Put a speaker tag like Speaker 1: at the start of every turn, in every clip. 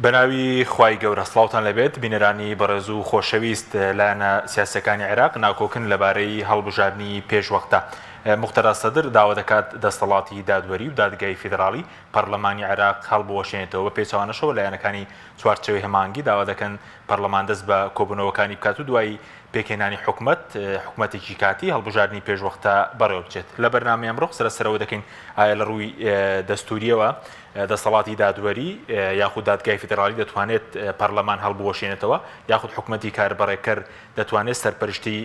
Speaker 1: بەناوی خوای گەورە سڵاوتان لەبێت بینەرانی بەڕێز و خۆشەویست لایەنە سیاسەکانی عێراق ناکۆکن لەبارەی هەڵبژاردننی پێشوەختە. مختەرا سەدر داوا دەکات دەسەڵاتی دادوەری و دادگای فیدراڵی پەرلەمانی عێراق هەڵبوەشێنێتەوە بە پێچەوانەشەوە لایەنەکانی چوارچەوەی هەمانگی داوا دەکەن پەرلەمان دەست بە کۆبوونەوەکانی بکات و دوایی پێکێنانی حکومەتێکی کاتی هەڵبژاردننی پێشوەختە بەڕێوە بچێت. لە بەرنامەی ئەمڕۆ سەرەوە دەکەین ئایا لە ڕووی دەستوریەوە دەسەڵاتی دادوەری یاخود دادگای فیدراڵی دەتوانێت پەرلەمان هەڵبوەشێنێتەوە یاخود حکومەتی کاربڕێکەر دەتوانێت سەرپەرشتی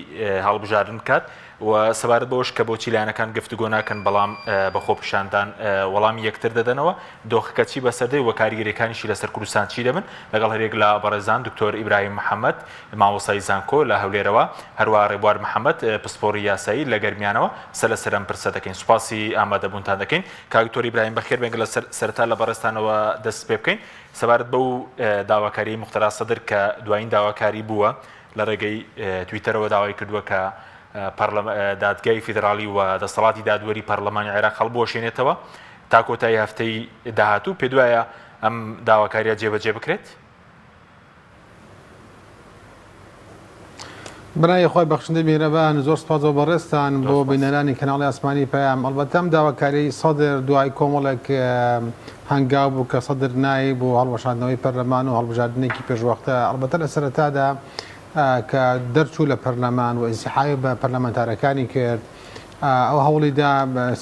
Speaker 1: هەڵبژاردن بکات و سەبارەت بەوەش کە بۆچی لایەنەکان گفتوگۆ ناکەن بەڵام بە خۆپیشاندان وەڵامی یەکتر دەدەنەوە دۆخەکە چی بەسەردەی وە کاریگەریەکانیشی لەسەر کوردستان چی دەبن لەگەڵ هەرێک لە بەڕێزان دکتۆر ئیبراهیم محەممەد مامۆسای زانکۆ لە هەولێرەوە هەروە ڕێبوار محەممەد پسپۆری یاسایی لە گەرمیانەوە سەرم پرسە دەکەین سوپاسی ئامادەبوونتان دەکەین کاکتۆر ئیبراهیم بەخێر بێنگە لە سەرتا لە بەڕێستانەوە دەست پێ بکەین سەبارەت بەو داواکاری مختەرا سەدر کە دوایین داواکاری بووە لە ڕێگەی تویتەرەوە داوای کردووە کە دادگای فیدراڵی و دەسەڵاتی دادوەری پەرلەمانی عێراق هەڵبوەشێنێتەوە تا کۆتایی هەفتەی داهاتوو پێ دوایە ئەم داواکاریە جێبەجێ بکرێت.
Speaker 2: بەناوی خۆی بەخشندەی میهرەبان زۆر سوپاس بۆ بەڕێستان بۆ بینەرانی کەناڵی ئاسمانی پەیام. ئەڵبەتە ئەم داواکاری سەدر دوای کۆمەڵێک هەنگاو بوو کە سەدر نایی بۆ هەڵوەشاندنەوەی پەرلەمان و هەڵبژاردنێکی پێشوەختە ئەڵبەتە لە سەرەتادا کە دەرچوو لە پەرلەمان و ئینسیحای بە پەرلەمانتارەکانی کرد ئەو هەوڵیدا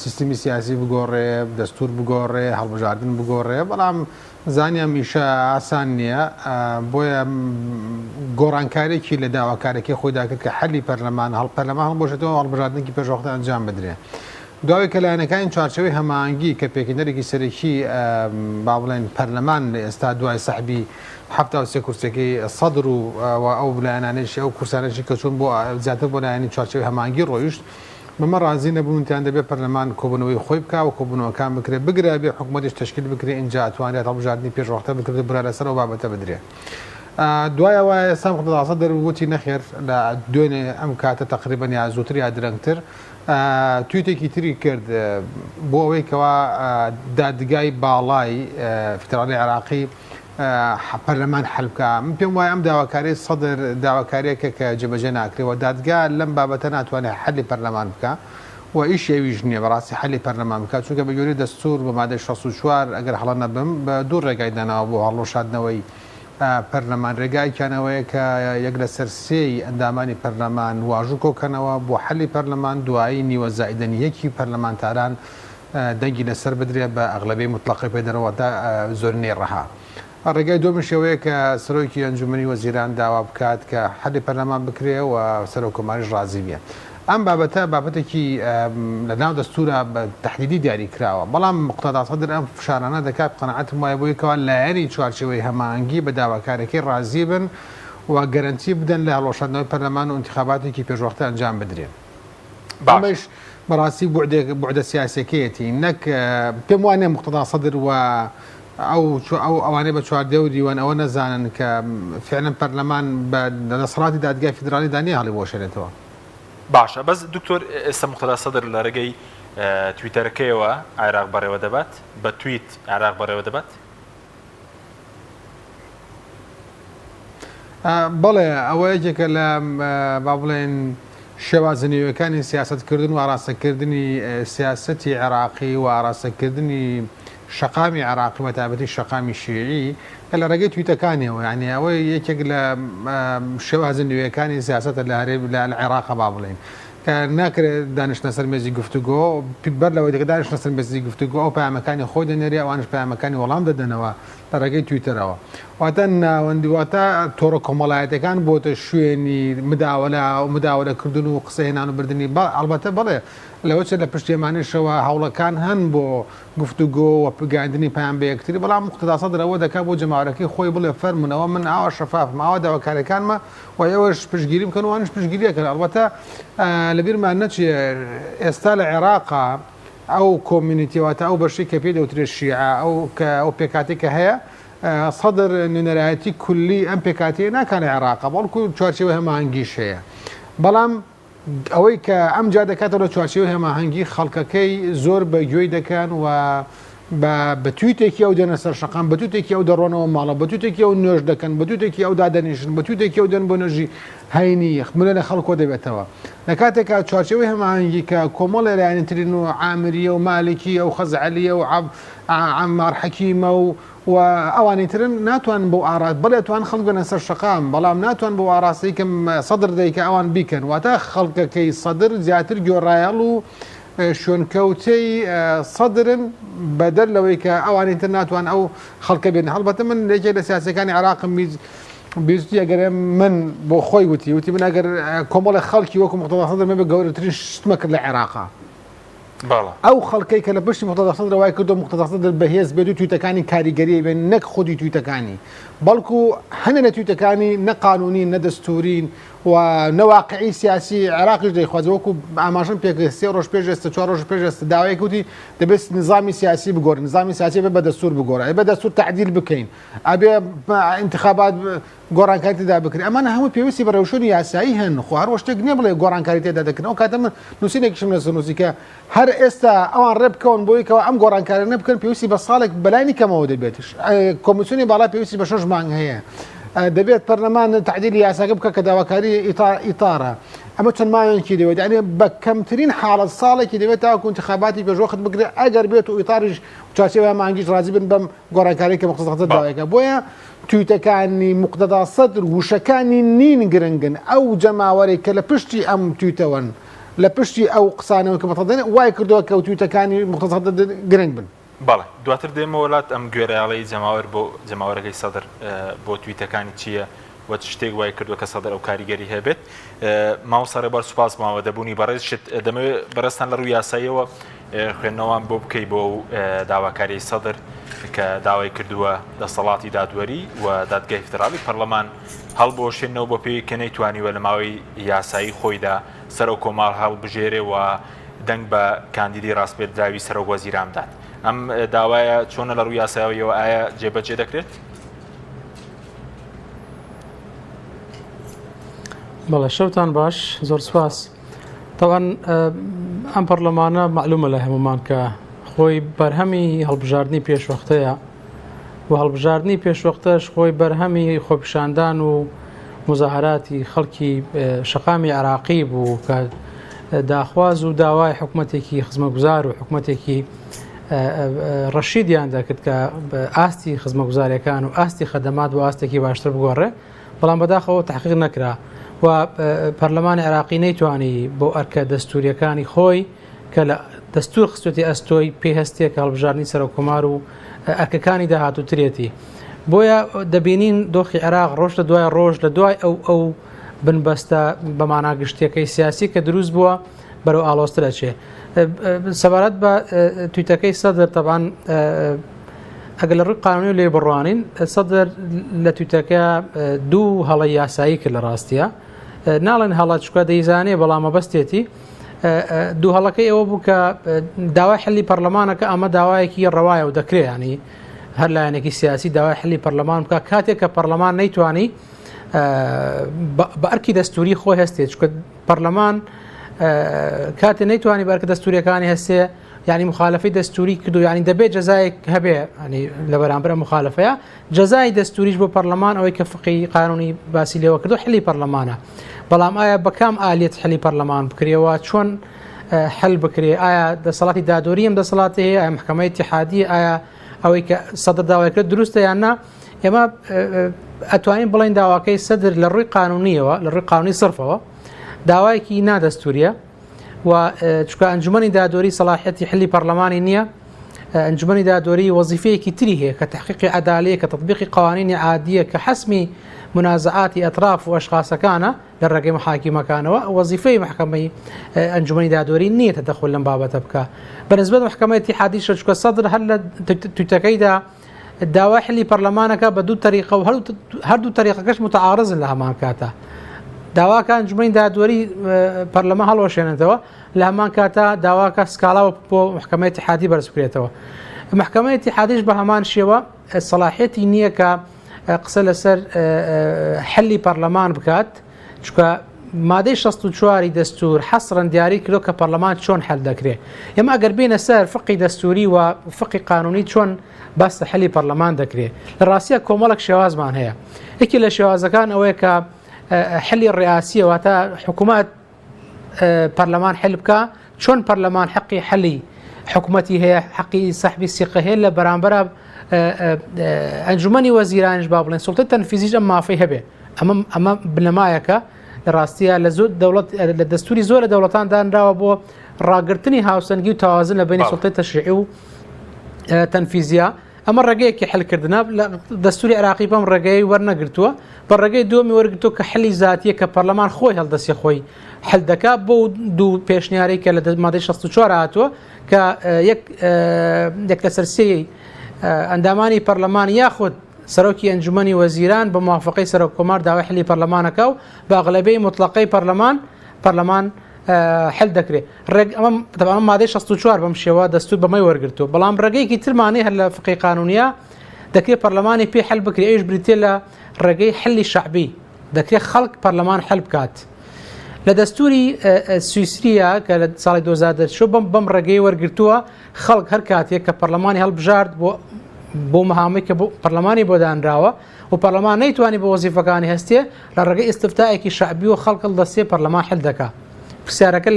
Speaker 2: سیستمی سیاسی بگۆڕێ دەستور بگۆڕێ هەڵبژاردن بگۆڕێ بەڵام زانیان میشە ئاسان نییە بۆیە گۆڕانکارێکی لە داواکارێکی خۆیدا کرد کە حەلی پەرلەمان هەڵبژێتەوە هەڵبژاردنێکی پێشوەختە ئەنجام بدرێ. دوای کە لایەنەکانی چوارچەوەی هەماهەنگی کە پێکەنەرێکی سەرەکی با بڵێن پەرلەمان لە ئێستا دوای سەحبی 73 کورسەکەی سەدر و ئەو لایەنانەشی ئەو کورسانەشی کە چوون بۆ زیاتر بۆ لایەنی چوارچەوەی هەماهەنگی ڕۆیشت بەمە ڕازی نەبوونیان دەبێت پەرلەمان کۆبوونەوەی خۆی بکە و کۆبوونەوەکان بکرێت بگرە بێ حکوومەتیش تشکیل بکرێ اینجا ئەتوانێت هەڵبژاردننی پێشوەختە بکرێت برا لەسەر ئەو بابەتە بدرێت. دوایەوە ئێستا مختەرا دەروتی نەخێر لە دوێنێ ئەم کاتە تقریبا یا زووتر یا درەنگتر تویتێکی تری کرد بۆ ئەوەی کەوا دادگای باڵای فیدراڵی عێراقی پەرلەمان حەلبکە. من پێم وایە ئەم داواکاری سەدر داواکاریەکە کە جێبەجێ ناکرێەوە دادگا لەم بابەتە ناتوانێت حەلی پەرلەمان بکە و ئیش ئێویش نییە بەڕاستی حەلی پەرلەمان بکات چونکە بە گوێرەی دەستور بە مادەی 64 ئەگەر هەڵە نەبم بە دوو ڕێگای داناوە بۆ هەڵۆشاندنەوەی پەرلەمان ڕێگایکیانەوەیە کە یەک لە سەرسێی ئەندامانی پەرلەمان واژوو کۆکەنەوە بۆ حەلی پەرلەمان دوایی نیوە زائیدەنیەکی پەرلەمانتاران دەنگی لەسەر بدرێت بە ئەغلبەی مطلقی پێدەرەوەدا زۆرنەی ڕەها. ڕێگای دووەمش ئەوەیە کە سەرۆکی ئەنجومەنی وەزیران داوا بکات کە حەلی پەرلەمان بکرێ و سەرۆک کۆماریش ڕازی بێت. ئەم بابەتە بابەتێکی لە ناو دەستورە بە تەحدیدی دیاری کراوە بەڵام مقتەدا سەدر ئەم فشارانە دەکات قەنەعەتم وایە بۆیەکەوە لایەنی چوارچەوەی هەماهەنگی بە داواکارەکەی ڕازی بن و گەرەنتی بدەن لە هەڵۆشاندنەوەی پەرلەمان و انتخاباتێکی پێشوەختە ئەنجام بدرێن. بەش بەڕاستی بوعدە سیاسەکەیەتی نەک پێم وانێ مقتەدا سەدر و ئەوانەی بە چواردە و دیوان ئەوە نەزانن کە فعلا پەرلەمان بە دەسەڵاتی دادگای فیدراڵی دانی هەڵی بۆشێنێتەوە.
Speaker 1: باشە بەس دکتۆر ئێستا مقتەدا سەدر لە ڕێگەی تویتەرەکەیەوە عێراق بەڕێوە دەبات بە تویت عێراق بەڕێوە دەبات؟
Speaker 2: بەڵێ ئەوە یەکێکە لە با بڵێن شێوازنەوەیەکانی سیاستکردن و ئاراستەکردنی سیاسەتی عێراقی و ئاراستەکردنی شەقامی عێراقی و تایبەتی شەقامی شیعی کە لە ڕێگەی تویتەکانیەوە یعنی ئەوەی یەکێک لە شێوازنەوەیەکانی سیاسەتە لە هەرێ لە عێراق با بڵێن کە ناکرێت دانیشتنە سەر مێزی گفتوگۆ بەر لەوەی دەکە دانیشتنە سەر مێزی گفتوگۆ ئەو پەیامەکانی خۆی دەنێری ئەوانش پەیامەکانی وەڵام دەدەنەوە لە ڕێگەی تویتەرەوە واتە ناوەندیواتە تۆڕە کۆمەڵایەتەکان بۆتە شوێنی مداوەلەکردن و قسەهێنان و بردننی ئەڵبەتە بڵێ لەوە چ لە پشتێمانشەوە هەوڵەکان هەن بۆ گفتوگۆ و پگاندنی پایان بە یەکتری بەڵام مقتەدا سەدر ئەوە دەکات بۆ جەماعەتەکەی خۆی بڵێ فەرمونەوە من ئاوا شەفافم ئاوا داواکارەکانمە و ئێوەش پشتگیری بکەن وانش پشتگیریەکەن ئەڵبەتە لەبیرمان نەچێ ئێستا لە عێراقا ئەو کۆمیونیتیواتە ئەو بەشی کە پێ دەوترێت شیعە ئەو پێکاتی کە هەیە سەدر نوێنەرایەتی کولی ئەم پێکاتیە ناکان لە عێراقا بەڵکو چوارچێوەی هەماهەنگیش هەیە بەڵام ئەوەی کە ئەم جا دەکاتەوە لە چوارچێوەی هەماهەنگی خەڵکەکەی زۆر بەگوێی دەکەن و بە تویتێکی ئەو دێنە سەر شەقام بە تویتێکی ئەو دەڕۆنەوە ماڵە بە تویتێکی ئەو نوێژ دەکەن بە تویتێکی ئەو دادەنیشن بە تویتێکی ئەو دەن بۆ نوێژی هەینی خملە لە خەڵکۆ دەبێتەوە لە کاتێکا چوارچەوەی هەماهەنگی کە کۆمەڵ لایەنترین و عامریە و مالکی ئەو خەزعەلیە و عەمار حەکیمە و ئەوانەی ترن ناتوانن بۆ ئاراست بەڵێ توان خەڵک بنە سەر شەقام بەڵام ناتوان بۆ ئاراستەی کەم سەدر دەیکە ئەوان بیکەن واتە خەڵکەکەی سەدر زیاتر گۆڕایەڵ و شوێنکەوتەی سەدرن بەدەر لەوەی کە ئەوانەی تر ناتوان ئەو خەڵکە بێن هەڵبەتە من لێکێ لە سیاسەکانی عێراقم بیستی ئەگەر من بۆ خۆی وتی من ئەگەر کۆمەڵی خەڵکی وەکو مقتەدا سەدر مێ بە گەورەترین شتمە کرد لە عێراقا ئەو خەڵکەی کە لە پشتی مقتەدا سەدر وای کردو مقتەدا سەدر بەهێز بێت و تویتەکانی کاریگەری بێن نەک خودی تویتەکانی بەڵکو هەنە لە تویتەکانی نەقانونین نەدەستورین و نەواقعی سیاسی عێراقیش دەیخوازی وەکو ئاماژەم پێکرد 3 ڕۆژ پێش ئێستا 4 ڕۆژ پێش ئێستا داوای کوتی دەبێت نظامی سیاسی بگۆڕن نظامی سیاسی بە دەستور بگۆڕە بە دەستور تعدیل بکەین ئەبێ انتخابات گۆڕانکاری تێدا بکرێن ئەمانە هەموو پێویستی بە ڕێوشۆنی یاسایی هەن خو هەر شتێک نییە بڵێ گۆڕانکاری تێدا دەکەن ئەو کاتە من نووسینێکیشم لە نووسی کە هەر ئێستا ئەوان ڕێ بکەون بۆی کەەوە ئەم گۆڕانکاری نەبکەن پێویستی بە ساڵێک بەلای کەمەوە دەبێتش کۆمیسیۆنی باڵا پێویستی بە 6 مانگ هەیە دەبێت پەرلەمان تعدیلی یاساکە بکە کە داواکاری ئیتارە ئەمە چەند مایەکی دەوێت یعنی بە کەمترین حاڵەت ساڵێکی دەوێت تاوەکو انتخاباتی پێشوەخت بگرێت ئەگەر بێت و ئیتاریش چارچێوە مانگیش ڕازی بن بەم گۆڕانکاری کە مقتەدا داوایەکە بۆیە تویتەکانی مقتەدا سەدر وشەکانی نین گرنگن ئەو جەماوەرێک کە لە پشتی ئەم تویتەوەن لە پشتی ئەو قسانەوە کە بەتەدەن وای کردووە کە تویتەکانی مقتەدا سەدر گرنگ بن
Speaker 1: بەڵێ دواتر دێمە وڵات ئەم گوێرەیاڵی جەماوەر بۆ جەماوەرەکەی سەدر بۆ تویتەکانی چییە وە شتێک وای کردووە کە سەدر ئەو کاریگەری هەبێت ماوەسەرە بەر سوپاس ماوە دەبوونی بەڕێز دەمەوێت بەڕێستان لە ڕووی یاساییەوە خوێندنەوەوان بۆ بکەی بۆ داواکاری سەدر کە داوای کردووە دەسەڵاتی دادوەری و دادگای فدرالی پەرلەمان هەڵبۆشێنەوە بۆ پێی کە نەیتوانیوە لە ماوەی یاسایی خۆیدا سەر و کۆماڵ هەڵبژێرێ و دەنگ بە کاندیدی ڕاستپێدراوی سەرۆک وەزیرامدات ئەم داوایە چۆنە لە ڕووی یاساییەوە ئایا جێبەجێ دەکرێت؟
Speaker 3: بەڵێ شەوتان باش زۆر سوپاس تەوان ئەم پەرلەمانە معلومە لە هەمومان کە خۆی بەرهەمی هەڵبژاردننی پێشوەختەیە و هەڵبژاردننی پێشوەختەش خۆی بەرهەمی خۆپیشاندان و مزاهراتی خەڵکی شەقامی عێراقی بوو کە داخواز و داوای حکوومەتێکی خزمەتگوزار و حکوومەتێکی ڕەشیدیان دەکرد کە ئاستی خزمەتگوزاریەکان و ئاستی خەدەمات و ئاستێکی باشتر بگۆڕێ بەڵام بەداخەوە تحقیق نەکرا و پەرلەمانی عێراقی نەیتوانی بۆ ئەرکە دەستوریەکانی خۆی کە لە دەستور خستوەتی ئەستۆی پێهستێک هەڵبژاردننی سەرۆکۆمار و ئەرکەکانی داهاتووترێتی بۆیە دەبینین دۆخی عێراق ڕۆژ لە دوای ڕۆژ لە دوای ئەو بنبەستە بەمانا گشتیەکەی سیاسی کە دروست بووە بەرەو ئاڵۆستر ئەچێ سەبارەت بە تویتەکەی سەدر تەبان ئەگەر لە ڕووی قانونی لێ بڕوانین سەدر لە تویتەکە دوو هەڵی یاسایی کرد لە ڕاستیە ناڵێن هەڵات چکە دەیزانێ بەڵام مەبەستێتی دوو هەڵەکەی ئەوە بوو کە داوای حلی پەرلەمانەکە ئەمە داوایەکی ڕەوایە و دەکرێت ینی هەر لایەنێکی سیاسی داوای حلی پەرلەمان بکە کاتێک کە پەرلەمان نەیتوانی بە ئەرکی دەستوری خۆی هەستێت چکە پەرلەمان کاتێ نەیتوانی بە ئەرکە دەستوریەکانی هەستێ یعنی مخالفەی دەستوری کردو یعنی دەبێت جەزایەک هەبێ ینی لە بەرامبەر مخالفەیە جەزای دەستوریش بۆ پەرلەمان ئەوەی کە فقی قانونی باسی لێوە کردو حلی پەرلەمانە بەڵام ئایا بەکام ئالێت حلی پەرلەمان بکرێەوە چۆن حل بکرێ ئایا دەسەڵاتی دادوەری ئەم دەسەڵاتی هەیە ئایا محکەمەی اتحادی ئایا ئەوەی کە سەدر داوایکرد دروستە یان نا ئێمە ئەتوانین بڵین داواکەی سەدر لە ڕووی قانونیەوە لە ڕووی قانونی سرفەوە داوایەکی نادەستوریە و چکە ئەنجومەنی دادوەری سەلاحیەتی حلی پەرلەمانی نییە ئەنجومەنی دادوەری وەزیفەیەکی تری هەیە کە تحقیقی عەدالەیە کە تەطبیقی قوانینی عادیە کە حەسمی منازعاتی ئەطراف و ئەشخاصەکانە لە ڕێگەی محاکیمەکانەوە وەزیفەی محکەمەی ئەنجومەنی دادوەری نییە تەدەخل لەم بابەتە بکە بەنسبەت محکەمەی اتحادی چکە سەدر هەر لە تویتەکەیدا داوای حلی پەرلەمانەکە بە دوو تەریقە و هەردوو تەریقەکەش متعارضن لە هەمان کاتە داواکە ئەنجومەنی دادوەری پەرلەمە هەڵوەشێنێتەوە لە هەمان کاتە داواکە سکاڵاوە بۆ محکەمەی اتحادی بەرز بکرێتەوە محکەمەی اتحادیش بە هەمان شێوە سەلاحیەتی نییە کە قسە لەسەر حلی پەرلەمان بکات چکە مادەی 64 دەستور حەسرن دیاری کردو کە پەرلەمان چۆن هەل دەکرێت ئێمە ئەگەر بینە سەر فقی دەستوری و فقی قانونی چۆن باس حەلی پەرلەمان دەکرێت لە ڕاستیە کۆمەڵک شێوازمان هەیە یەکی لە شێوازەکان ئەوەیە کە حەلی ڕێاسیەوە تا حکوومەت پەرلەمان حل بکە چۆن پەرلەمان حەقی حەلی حکوومەتی هەیە حەقی سەحبی سیقە هەیە لە بەرامبەرە ئەنجومەنی وەزیرانیش با بڵێن سوڵتەی تەنفیزیش ئەم مافەی هەبێ ئەمە بنەمایەکە لە ڕاستیە لە زۆر دەوڵەت لە دەستوری زۆر لە دەوڵەتان دانراوە بۆ ڕاگررتنی هاوسەنگی و تەوازن لە بینی سوڵتەی تەشریعی و تەنفیزیە ئەمە ڕێگەیەکی حلکردنا لە دەستوری عێراقی بەم ڕێگەی وەرنەگرتووە بە ڕێگەی دووەمی وەرگرتووە کە حەلی زاتیە کە پەرلەمان خۆی هەڵدەستی خۆی حل دەکات بۆ دوو پێشنیاری کە لە مادەی 64 هاتووە کە یەک لە سەرسەی ئەندامانی پەرلەمان یاخود سەرۆکی ئەنجومەنی وەزیران بە موافقەی سەرۆک کۆمار داوای حلی پەرلەمانەکە و بە ئەغلەبەی مطلقەی پەرلەمان حل دەکرێت ئەمە مادەی 64 بەم شێوە دەستور بەمەی وەرگرتووە بەڵام ڕێگەیەکی ترمانی هەر لە فقی قانونیە دەکرێت پەرلەمانی پێ حل بکرێت ئەوش بریتێ لە ڕێگەی حلی شعبی دەکرێت خەڵک پەرلەمان حل بکات لە دەستوری سویسریە کە لە ساڵی 2010 بەم ڕێگەی وەرگرتووە خەڵک هەر کاتێک کە پەرلەمانی هەڵبژارد بۆ مەهامی کە بۆ پەرلەمانی بۆ دانراوە و پەرلەمان نەیتوانی بە وەزیفەکانی هەستێ لە ڕێگەی ئیستفتایەکی شعبی و خەڵک دەستێ پەرلەمان حل دەکات پرسیارەکە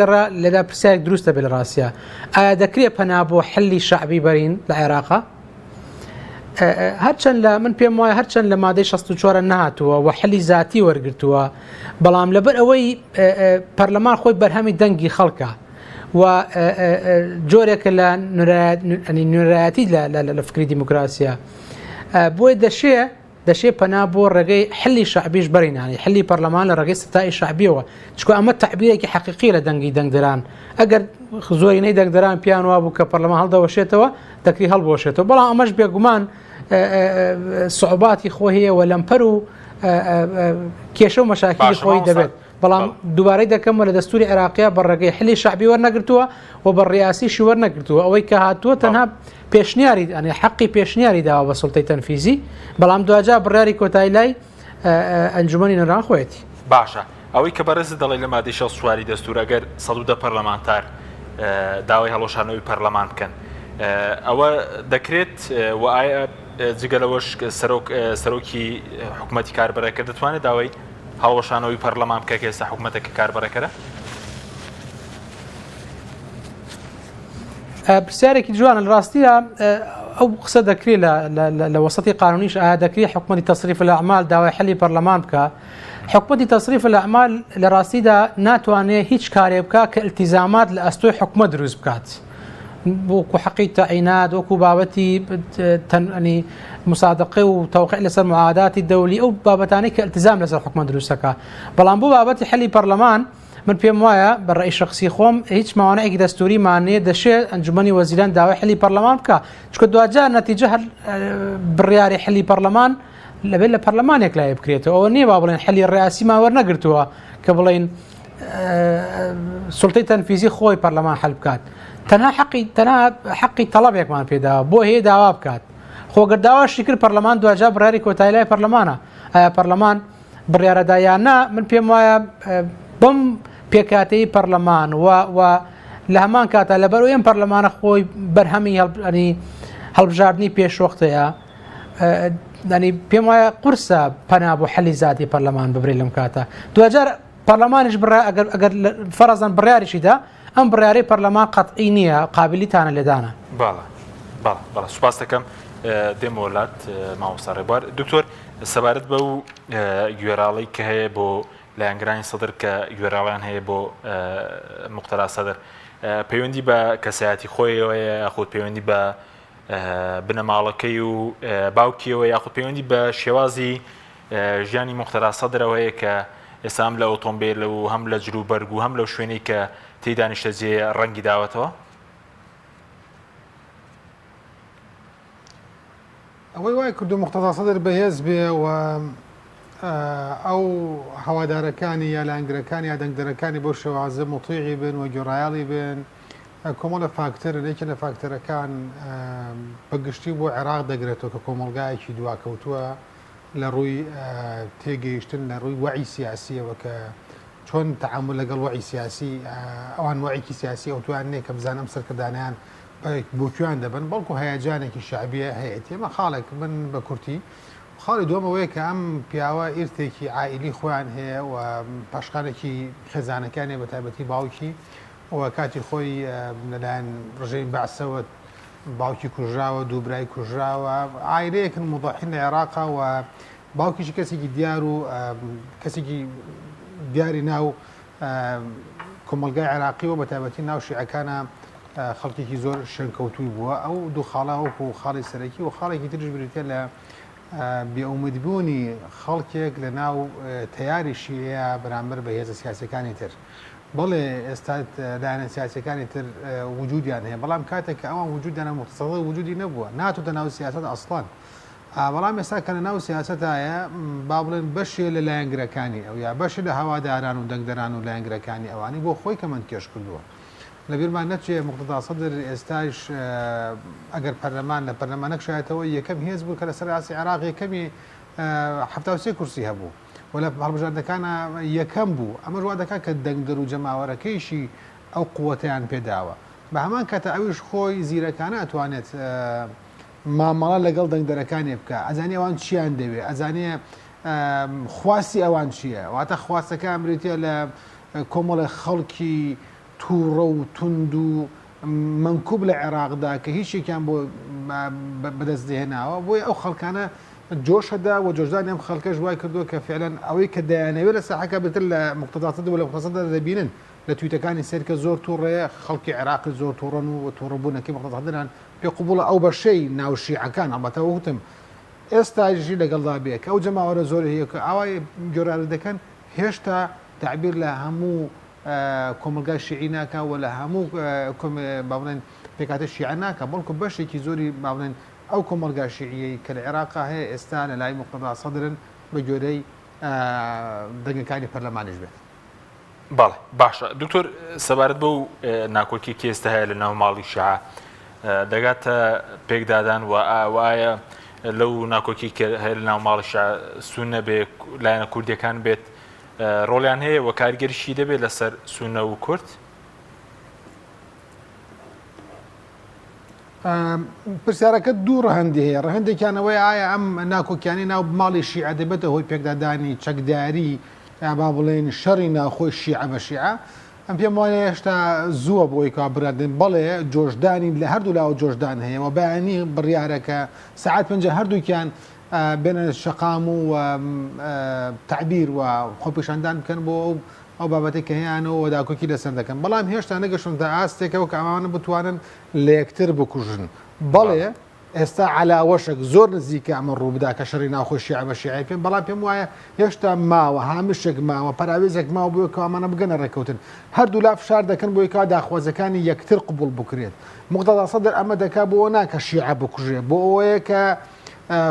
Speaker 3: لەدا پرسیارێک دروستە بێ لە ڕاستیە ئایا دەکرێت پەنا بۆ حلی شعبی بەرین لە عێراقا هەرچەند لە من پێم وایە هەرچەند لە مادەی 64 نهاتووە و حلی ذاتی وەرگرتووە بەڵام لەبەر ئەوەی پەرلەمان خۆی بەرهەمی دەنگی خەڵکە و جۆرێکە لە نوێرایەتی لە فکری دیموکراسیە بۆی دەشێ پەنا بۆ ڕێگەی حلی شعبیش بەرینانی حلی پەرلەمان لە ڕێگەی ستای شعبیەوە چکە ئەمە تعبیرێکی حەقیقی لە دەنگی دەنگدەران ئەگەر زۆرینەی دەنگدەران پیان وا بوو کە پەرلەمان هەڵدەوەشێتەوە دەکری هەڵبۆشێتەوە بەڵام ئەمەش بێگومان سوعوباتی خۆی هەیە و لەمپەر و کێشە و مەشاکلی خۆی دەبێت بەڵام دووبارەی دەکەمەوە لە دەستوری عێراقیە بە ڕێگەی حلی شعبی وەرنەگرتووە و بە ڕیاسیشی وەرنەگرتووە ئەوەی کە هاتووە تەنها پێشنیاری ئەنی حەقی پێشنیاری داوە بە سوڵتەی تەنفیزی بەڵام دوجا بڕیاری کۆتایی لای ئەنجومەنی نەران خۆیەتی
Speaker 1: باشە ئەوەی کە بەرز دەڵی لە مادەی 64 دەستور ئەگەر 110 پەرلەمانتار داوای هەڵۆشانەوەی پەرلەمان بکەن ئەوە دەکرێت و ئایا جگەلەوەش سەرۆکی حکوومەتی کاربەرەکە دەتوانێت داوای هەڵۆشانەوەی پەرلەمان بکە کە ئێستا حکوومەتێکی کاربەرەکەرە
Speaker 3: پرسیارێکی جوانە لە ڕاستیە ئەو قسە دەکرێت لە وەسەتی قانونیش ئایا دەکرێت حکوومەتی تەصریف الأعمال داوای حەلی پەرلەمان بکە حکوومەتی تەصریف الأعمال لە ڕاستیدا ناتوانێت هیچ کارێ بکە کە التیزامات لە ئەستۆی حکوومەت دروست بکات وەکو حەقی تەعینات وەکو بابەتی مصادقه و تەوقیع لەسەر معاهداتی دەولی ئەو بابەتانەی کە التزام لەسەر حکوومەت دروستەکە بەڵام بۆ بابەتی حەلی پەرلەمان من پێم وایە بە ڕێی شخصی خۆم هیچ ماوانەیەکی دەستوری مانێ دەشێت ئەنجومەنی وەزیران داوای حەلی پەرلەمان بکە چکە دوجا نەتیجە هەر بڕیاری حەلی پەرلەمان لەبێت لە پەرلەمانێک لای بکرێتەوە ئەوە نییە با بڵێن حەلی ڕێاسیمان وەرنەگرتووە کە بڵێن سوڵتەی تەنفیزی خۆی پەرلەمان حەل بکات تەنها حەقی تەڵەبێکمان پێداوە بۆ هەیە داوا بکات خۆگەر داواشی کرد پەرلەمان دوجا بڕیاری کۆتایی لای پەرلەمانە ئایا پەرلەمان بڕیارەدایانە من پێم وایە بەم پێکاتەی پەرلەمان و لە هەمان کاتە لەبەر ئەم پەرلەمانە خۆی بەرهەمی هەڵبژاردننی پێشوەختەیە پێم وایە قورسە پەنا بۆ حەلی ذاتی پەرلەمان ببرێت لەم کاتە دوجار پەرلەمانیش ئەگەر فەرەزان بڕیاریشیدا ئەم بڕیاری پەرلەمان قەتعی نییە قابلیتانە لێدانە
Speaker 1: بەڵە سوپاس دەکەم دێم وڵات مامۆستا ڕێبوار دکتۆر سەبارەت بە و گوێراڵی کە هەیە بۆ لایەنگرانی سەدر کە گوێراڵیان هەیە بۆ موختەرا سەدر پەیوەندی بە کەسایەتی خۆیەوە یاخود پەیوەندی بە بنەماڵەکەی و باوکیەوە یاخود پەیوەندی بە شێوازی ژیانی موختەرا سەدرەوەیە کە ئێستا هەم لە ئۆتۆمبیل و هەم لە جلوبەرگ و هەم لەو شوێنەی کە تێیدا نیشتەجێ ڕەنگی داوەتەوە
Speaker 2: ئەوەی وای کردو موختەرا سەدر بەهێز بێ و ئەو هەوادارەکانی یا لایەنگرەکانی یا دەنگدەرەکانی بۆ شێوازە موتیعی بن و گۆڕایاڵی بن کۆمەڵە فاکتەرن یەکێ لە فاکتەرەکان بەگشتی بۆ عێراق دەگرێتەوە کە کۆمەڵگایەکی دواکەوتووە لە ڕووی تێگەیشتن لە ڕووی وەعی سیاسیەوە کە چۆن تعامل لەگەڵ وعی سیاسی ئەوان وعیکی سیاسی ئەو توانێت کە بزانم سەرکردانیان بۆکویان دەبن بەڵکو هەیەجانێکی شعبیە هەیە ئێمە خاڵێک من بە کورتی خاڵی دووەمەوەیە کە ئەم پیاوە ئیرتێکی عائیلی خۆیان هەیە و پاشقالێکی خێزانەکانێ بە تایبەتی باوکی و کاتی خۆی لەلایەن ڕژەی بەعسەوە باوکی کوژراوە دووبرای کوژراوە ئایرەیەکن مضاحین لە عێراقا و باوکیشی کەسێکی دیار و کەسێکی دیاری ناو کۆمەلگای عێراقی و بە تایبەتی ناو شیعەکانە خەڵکێکی زۆر شوێنکەوتووی بووە ئەو دوو خاڵا وەکو خاڵی سەرەکی و خاڵێکی ترش بریتە لە بێئومێدبوونی خەڵکێک لە ناو تەیاری شیعە بەرامبەر بە هێزە سیاسەکانی تر بەڵێ ئێستا لایەنە سیاسەکانی تر وجودیان هەیە بەڵام کاتێک کە ئەوان وجودیانە مختصەڵی وجودی نەبووە ناتوتە ناو سیاست ئەسڵان بەڵام ئێستا کە لە ناو سیاستایە با بڵێن بەشێ لە لایەنگرەکانی ئەو یا بەشی لە هەواداران و دەنگدەران و لایەنگرەکانی ئەوانی بۆ خۆی کەمەند کێش کردووە لە بیرمان نەچێ مقتدا سەدر ئێستاش ئەگەر پەرلەمان لە پەرلەمان نەکشایەتەوە یەکەم هێز بوو کە لە سەر ئاسی عێراق یەکەمی 73 کورسی هەبوو و لە هەڵبژاردنەکانە یەکەم بوو ئەمە وا دەکات کە دەنگدەر و جەماوەرەکەیشی ئەو قووەتیان پێداوە بە هەمان کاتە ئەویش خۆی زیرەکانە ئەتوانێت مامەڵە لەگەڵ دەنگدەرەکانی بکە ئەزانێ ئەوان چیان دەوێت ئەزانێ خواستی ئەوان چییە واتە خواستەکان بریتە لە کۆمەڵە خەڵکی تووڕە و تند و منکوب لە عێراقدا کە هیچێکیان بۆ بەدەست دێناوە بۆی ئەو خەڵکانە جۆشەدا و جۆشدانی ئەم خەڵکەش وای کردووە کە فعلەن ئەوەی کە دەیانەوێت لە ساحەکە بتر لە مقتەداسەدا و لە مقتەسەدا دەبینن لە تویتەکانی سەرکە زۆر تووڕەیە خەڵکی عێراقی زۆر تووڕەن و تووڕەبوونەکەی مقتەداسەدان پێ قبوڵە ئەو بەشەی ناوشیعەکان ئەڵبەتەوە وتم ئێستاژی لەگەڵدا بێ کە ئەو جەماوەرە زۆر هەیە کە ئاوای گۆرانی دەکەن هێشتا تعبیر لە هەموو کۆمەلگای شیعی ناکە و لە هەموو باڵێن پێکاتە شیعە ناکە بەڵکو بەشێکی زۆری باڵێن ئەو کۆمەلگای شیعیەی کە لە عێراقا هەیە ئێستا لە لای مقتەدا سەدرن بە گوێرەی دەنگەکانی پەرلەمانیش بێت
Speaker 1: بەڵێ باشە دکتۆر سەبارەت بەو ناکۆکی کێستا هەیە لە ناو ماڵی شیعە دەگاتە پێکدادان و ئاوایە لەو ناکۆکی هەیە لە ناو ماڵی شیعە سونە بێ لایەنە کوردیەکان بێت ڕۆڵیان هەیە و کارگەریشی دەبێت لەسەر سونە و کورد
Speaker 2: پرسیارەکە دوو ڕەهەندی هەیە ڕەهەندێکیانەوەی ئایا ئەم ناکۆکیانی ناو ماڵی شیعە دەبێتە هۆی پێکدادانی چەکداری یا با بڵێن شەڕی ناوخۆی شیعە بە شیعە ئەم پێم وایە هێشتا زووە بۆی کا برادن بەڵێ جۆشدانی لە هەردوو لاوە جۆشدان هەیە و بەیانی بڕیارەکە سعات 5 هەردووکیان بێنە شەقام و تعبیر و خۆپیشاندان بکەن بۆ ئەو بابەتی کە هەیەیانەوە داکۆکی لەسەر دەکەن بەڵام هێشتا نەگەشتن تا ئاستێکەوە کە ئەمانە بتوانن لە یەکتر بکوژن بەڵێ ئێستا علاوەشک زۆر نزیکە ئەمە ڕووبدا کە شەڕی ناوخۆی شیعە بە شیعە پێم بەڵام پێم وایە هێشتا ماوە هامشێک ماوە پەراوێزێک ماوە بۆیە کە ئەمانە بگەنە ڕێکەوتن هەردوو لا فشار دەکەن بۆی کا داخوازەکانی یەکتر قبول بکرێت مقتەدا سەدر ئەمە دەکا بۆ ناکە شیعە بکوژێ بۆ ئەوەیە کە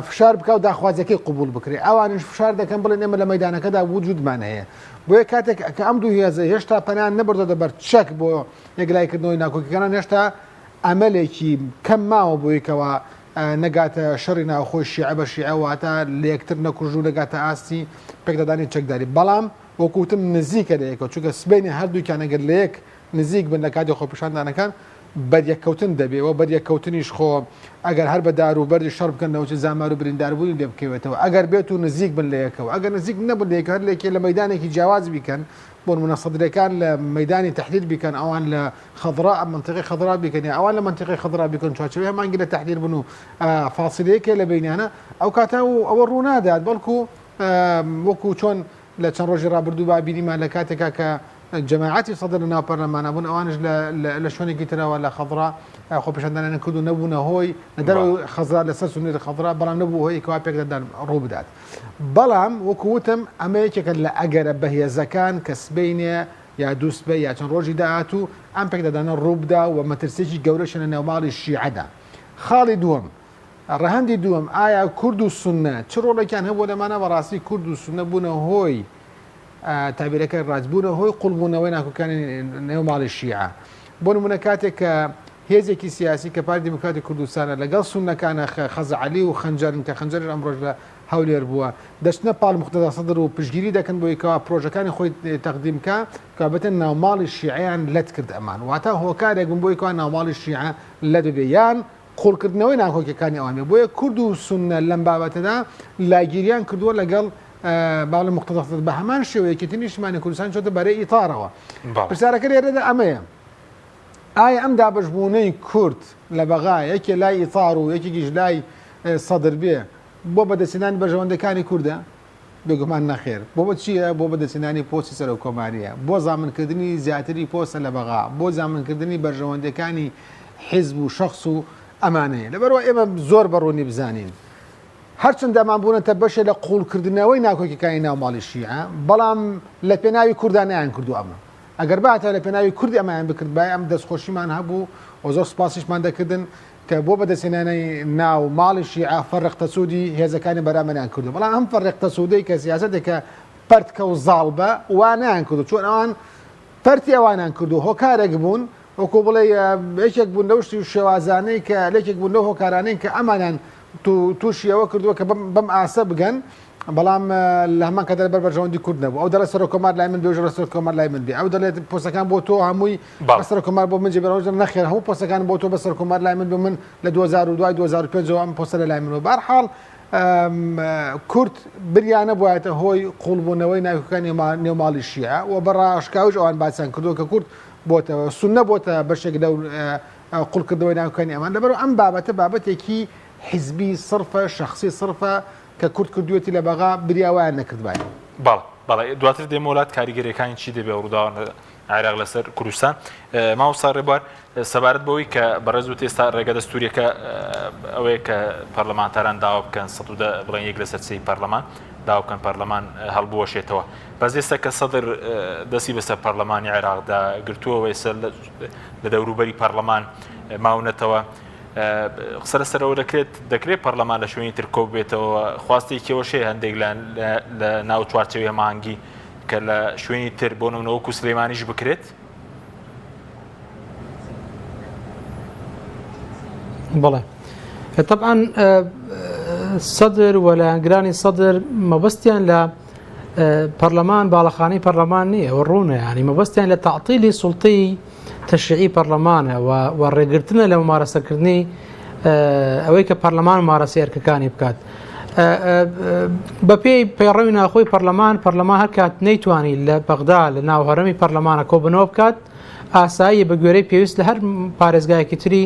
Speaker 2: فشار بکە و داخوازەکەی قبول بکرێت ئەوانش فشار دەکەن بڵێن ئێمە لە مەیدانەکەدا وجودمان هەیە بۆیە کاتێک کە ئەم دوو هێزە هێشتا پەنیان نەبردە دەبەر چەک بۆ یەکلایکردنەوەی ناکۆکیەکانان هێشتا ئەمەلێکی کەم ماوە بۆیکەوە نەگاتە شەڕی ناوخۆی شیعە بە شیعە واتە لە یەکتر نەکوژ و نەگاتە ئاستی پێکدادانی چەکداری بەڵام وەکوتم نزیکە لە یەکەوە چونکە سبەینی هەردووکیان ئەگەر لە یەک نزیک بن لە کاتی خۆپیشاندانەکان بەریەککەوتن دەبێت و بەریەککەوتنیش خۆ ئەگەر هەر بە دار و بەری شەڕ بکەنەوە زامار و برینداربوونی لێ بکەوێتەوە ئەگەر بێت و نزیک بن لە یەکەوە ئەگەر نزیک نەبن لێک هەر لێکێ لە مەدانێکی جیاواز بیکەن بۆ منەسەدرەکان لە مەدانی تەحلیل بیکەن ئەوان لە خەضرا منطقەی خەضرا بیکەن ئەوان لە منطقەی خەضرا بیکەن چوارچەوەی هەمانگی لە تەحلیل بن و فاسیلەیەکێ لە بینیانە ئەو کاتە ئەوە ڕوونادات بەڵکو وەکو چۆن لە چەند ڕۆژی ڕابردوو با بینیمان لە کاتێکا کە جەماعەتی سەدر لە ناو پەرلەمانە بوون ئەوانش لە شوێنێکی ترەوە لە خەضرا خۆپیشاندانیان کرد و نەبوونە هۆی لە دەرەوەی خەزرا لەسەر سنووری خەضرا بەڵام نەبوو هۆی کەوا پێکدادان ڕوو بدات بەڵام وەکووتم ئەمە یەکێکە لە ئەگەرە بەهێزەکان کە سبەینێ یا دووسبە یا چەند ڕۆژی داهاتوو ئەم پێکدادانە ڕوو بدا و مەترسێکی گەورەشە لە نێوماڵی شیعەدا خاڵی دووەم ڕەهەندی دووەم ئایا کورد و سونە چ ڕۆڵێکیان هەبوو لەمانە بەڕاستی کورد و سونە بوونە هۆی تابیرەکە ڕاجبوونە هۆی قوڵبوونەوەی ناکۆکانی نێو ماڵی شیعە بۆ نمونە کاتێک کە هێزێکی سیاسی کە پارتی دیموکراتی کوردستانە لەگەڵ سونەکانە خەزعەلی و خەنجەرن کە خەنجەر ئەمڕۆژ هەولێر بووە دەچنە پاڵ مختەدا سەدر و پشگیری دەکەن بۆ یکەوە پرۆژەکانی خۆی تەقدیمکە کابەتە ناوماڵی شیعیان لەت کرد ئەمان واتە هۆکارێک بوون بۆ یکەوە ناوماڵی شیعە لە دەبێ یان قوڵکردنەوەی ناکۆکیەکانی ئەوانێ بۆیە کورد و سونە لەم بابەتەدا لاگیریان کردووە لەگەڵ باڵی مختەدا بە هەمان شێوەیەکی نیشتمانی کوردستان چۆتە بەرەی ئیتارەوە پرسیارەکە لێرەدا ئەمەیە ئایا ئەم دابەشبوونەی کورد لە بەغا یەکێ لای ئیتار و یەکێکیش لای سەدر بێ بۆ بەدەستێنانی بەژەوەندەکانی کووردە بێگومان نەخێر بۆ بە چییە بۆ بەدەستێنانی پۆستی سەر و کۆماریە بۆ زامنکردنی زیاتری پۆستە لە بەغا بۆ زامنکردنی بەژەوەندەکانی حیزب و شەخص و ئەمانەیە لەبەرەوە ئێمە زۆر بەڕوونی بزانین هەرچەند دەمانبوونەتە بەشێ لە قوڵکردنەوەی ناکۆکیەکانی ناوماڵی شیعە بەڵام لە پێناوی کوردانیان کردو ئەمە ئەگەر باتە لە پێناوی کوردی ئەمایان بکرد باە ئەم دەستخۆشیمان هەبوو و زۆر سپاسیشمان دەکردن کە بۆ بەدەستێنانەی ناو ماڵی شیعە فەرق تەسوودی هێزەکانی بەرامەیان کردو بەڵام ئەم فەرق تەسوودەی کە سیاسەتێکە پەرتکە و زاڵ بە وانیان کردو چۆن ئەوان پەرتی ئەوانیان کردو هۆکارێک بوون وەکو بڵێ یەکێک بوون لەوشتی شێوازانەی کە لێکێک بوون لەو هۆکارانەی کە ئەمانیان تووشیەوە کردووە کە بەم ئاسە بگەن بەڵام لە هەمان کە دەر بەرژەوەندی کورد نەبوو ئەو دەڵێت سەر کۆمار لای من بێ ژە سەر کۆمار لای من بێ ئەو دەڵێت پۆستەکان بۆ تۆ هەمووی بەسەر کۆمار بۆ من جێبەرەوە نەخێر هەموو پۆستەکان بۆ تۆ بەسەر کۆمار لای من بێ من لە 2002 2005 ئەم پۆستە لە لای منەوە بەرحاڵ کورد بریانە بوایەتە هۆی قوڵبوونەوەی ناوەکانی نێوماڵی شیعە و بەڕاشکاوش ئەوان باسییان کردووە کە کورد بۆتەوە سونە بۆتە بەشێک لەو قوڵکردنەوەی ناوەکانی ئەمان لەبەرەوە ئەم بابەتە بابەتێکی حیزبی صرفە شخصی صرفە کە کورد کردوێتی لە بەغا بریاوایان نەکردبای
Speaker 1: بەڵێ دواتر دێمە وڵات کاریگەریەکانی چی دەبێ ڕووداوە عێراق لەسەر کوردستان ماوەسا ڕێبوار سەبارەت بەوەی کە بەڕێز و تێستا ڕێگە دەستوریەکە ئەوەیە کە پەرلەمانتاران داوا بکەن 110 بڵێن یەک لە سەرچەی پەرلەمان داوا بکەن پەرلەمان هەڵبوەشێتەوە بەس ئێستا کە سەدر دەستی بەسەر پەرلەمانی عێراقدا گرتووەوە ئێستا لە دەوروبەری پەرلەمان ماونەتەوە قسە لەسەرەوە دەکرێت پەرلەمان لە شوێنی تر کۆ بێتەوە خواستێکیەوەشێ هەندێک لە ناو چوارچەوی هەمانگی کە لە شوێنی تر بۆ نمونەوەکو سلەیمانیش بکرێت
Speaker 3: بەڵێ طبعا سەدر و لە ئەنگرانی سەدر مەبەستیان لە پەرلەمان باڵەخانەی پەرلەمان نییە و ڕوونە ینی مەبەستیان لە تەعتیلی سوڵتەی تەشریعی پەرلەمانە و ڕێگرتنە لە ممارەسەکردنی ئەوەی کە پەرلەمان مارەسی ئەرکەکانی بکات بەپێی پەیڕەوی ناخۆی پەرلەمان هەر کات نەیتوانی لە بەغدا لە ناوهەرەمی پەرلەمانە کۆبنەوە بکات ئاسایی بە گوێرەی پێویست لە هەر پارێزگایەکی تری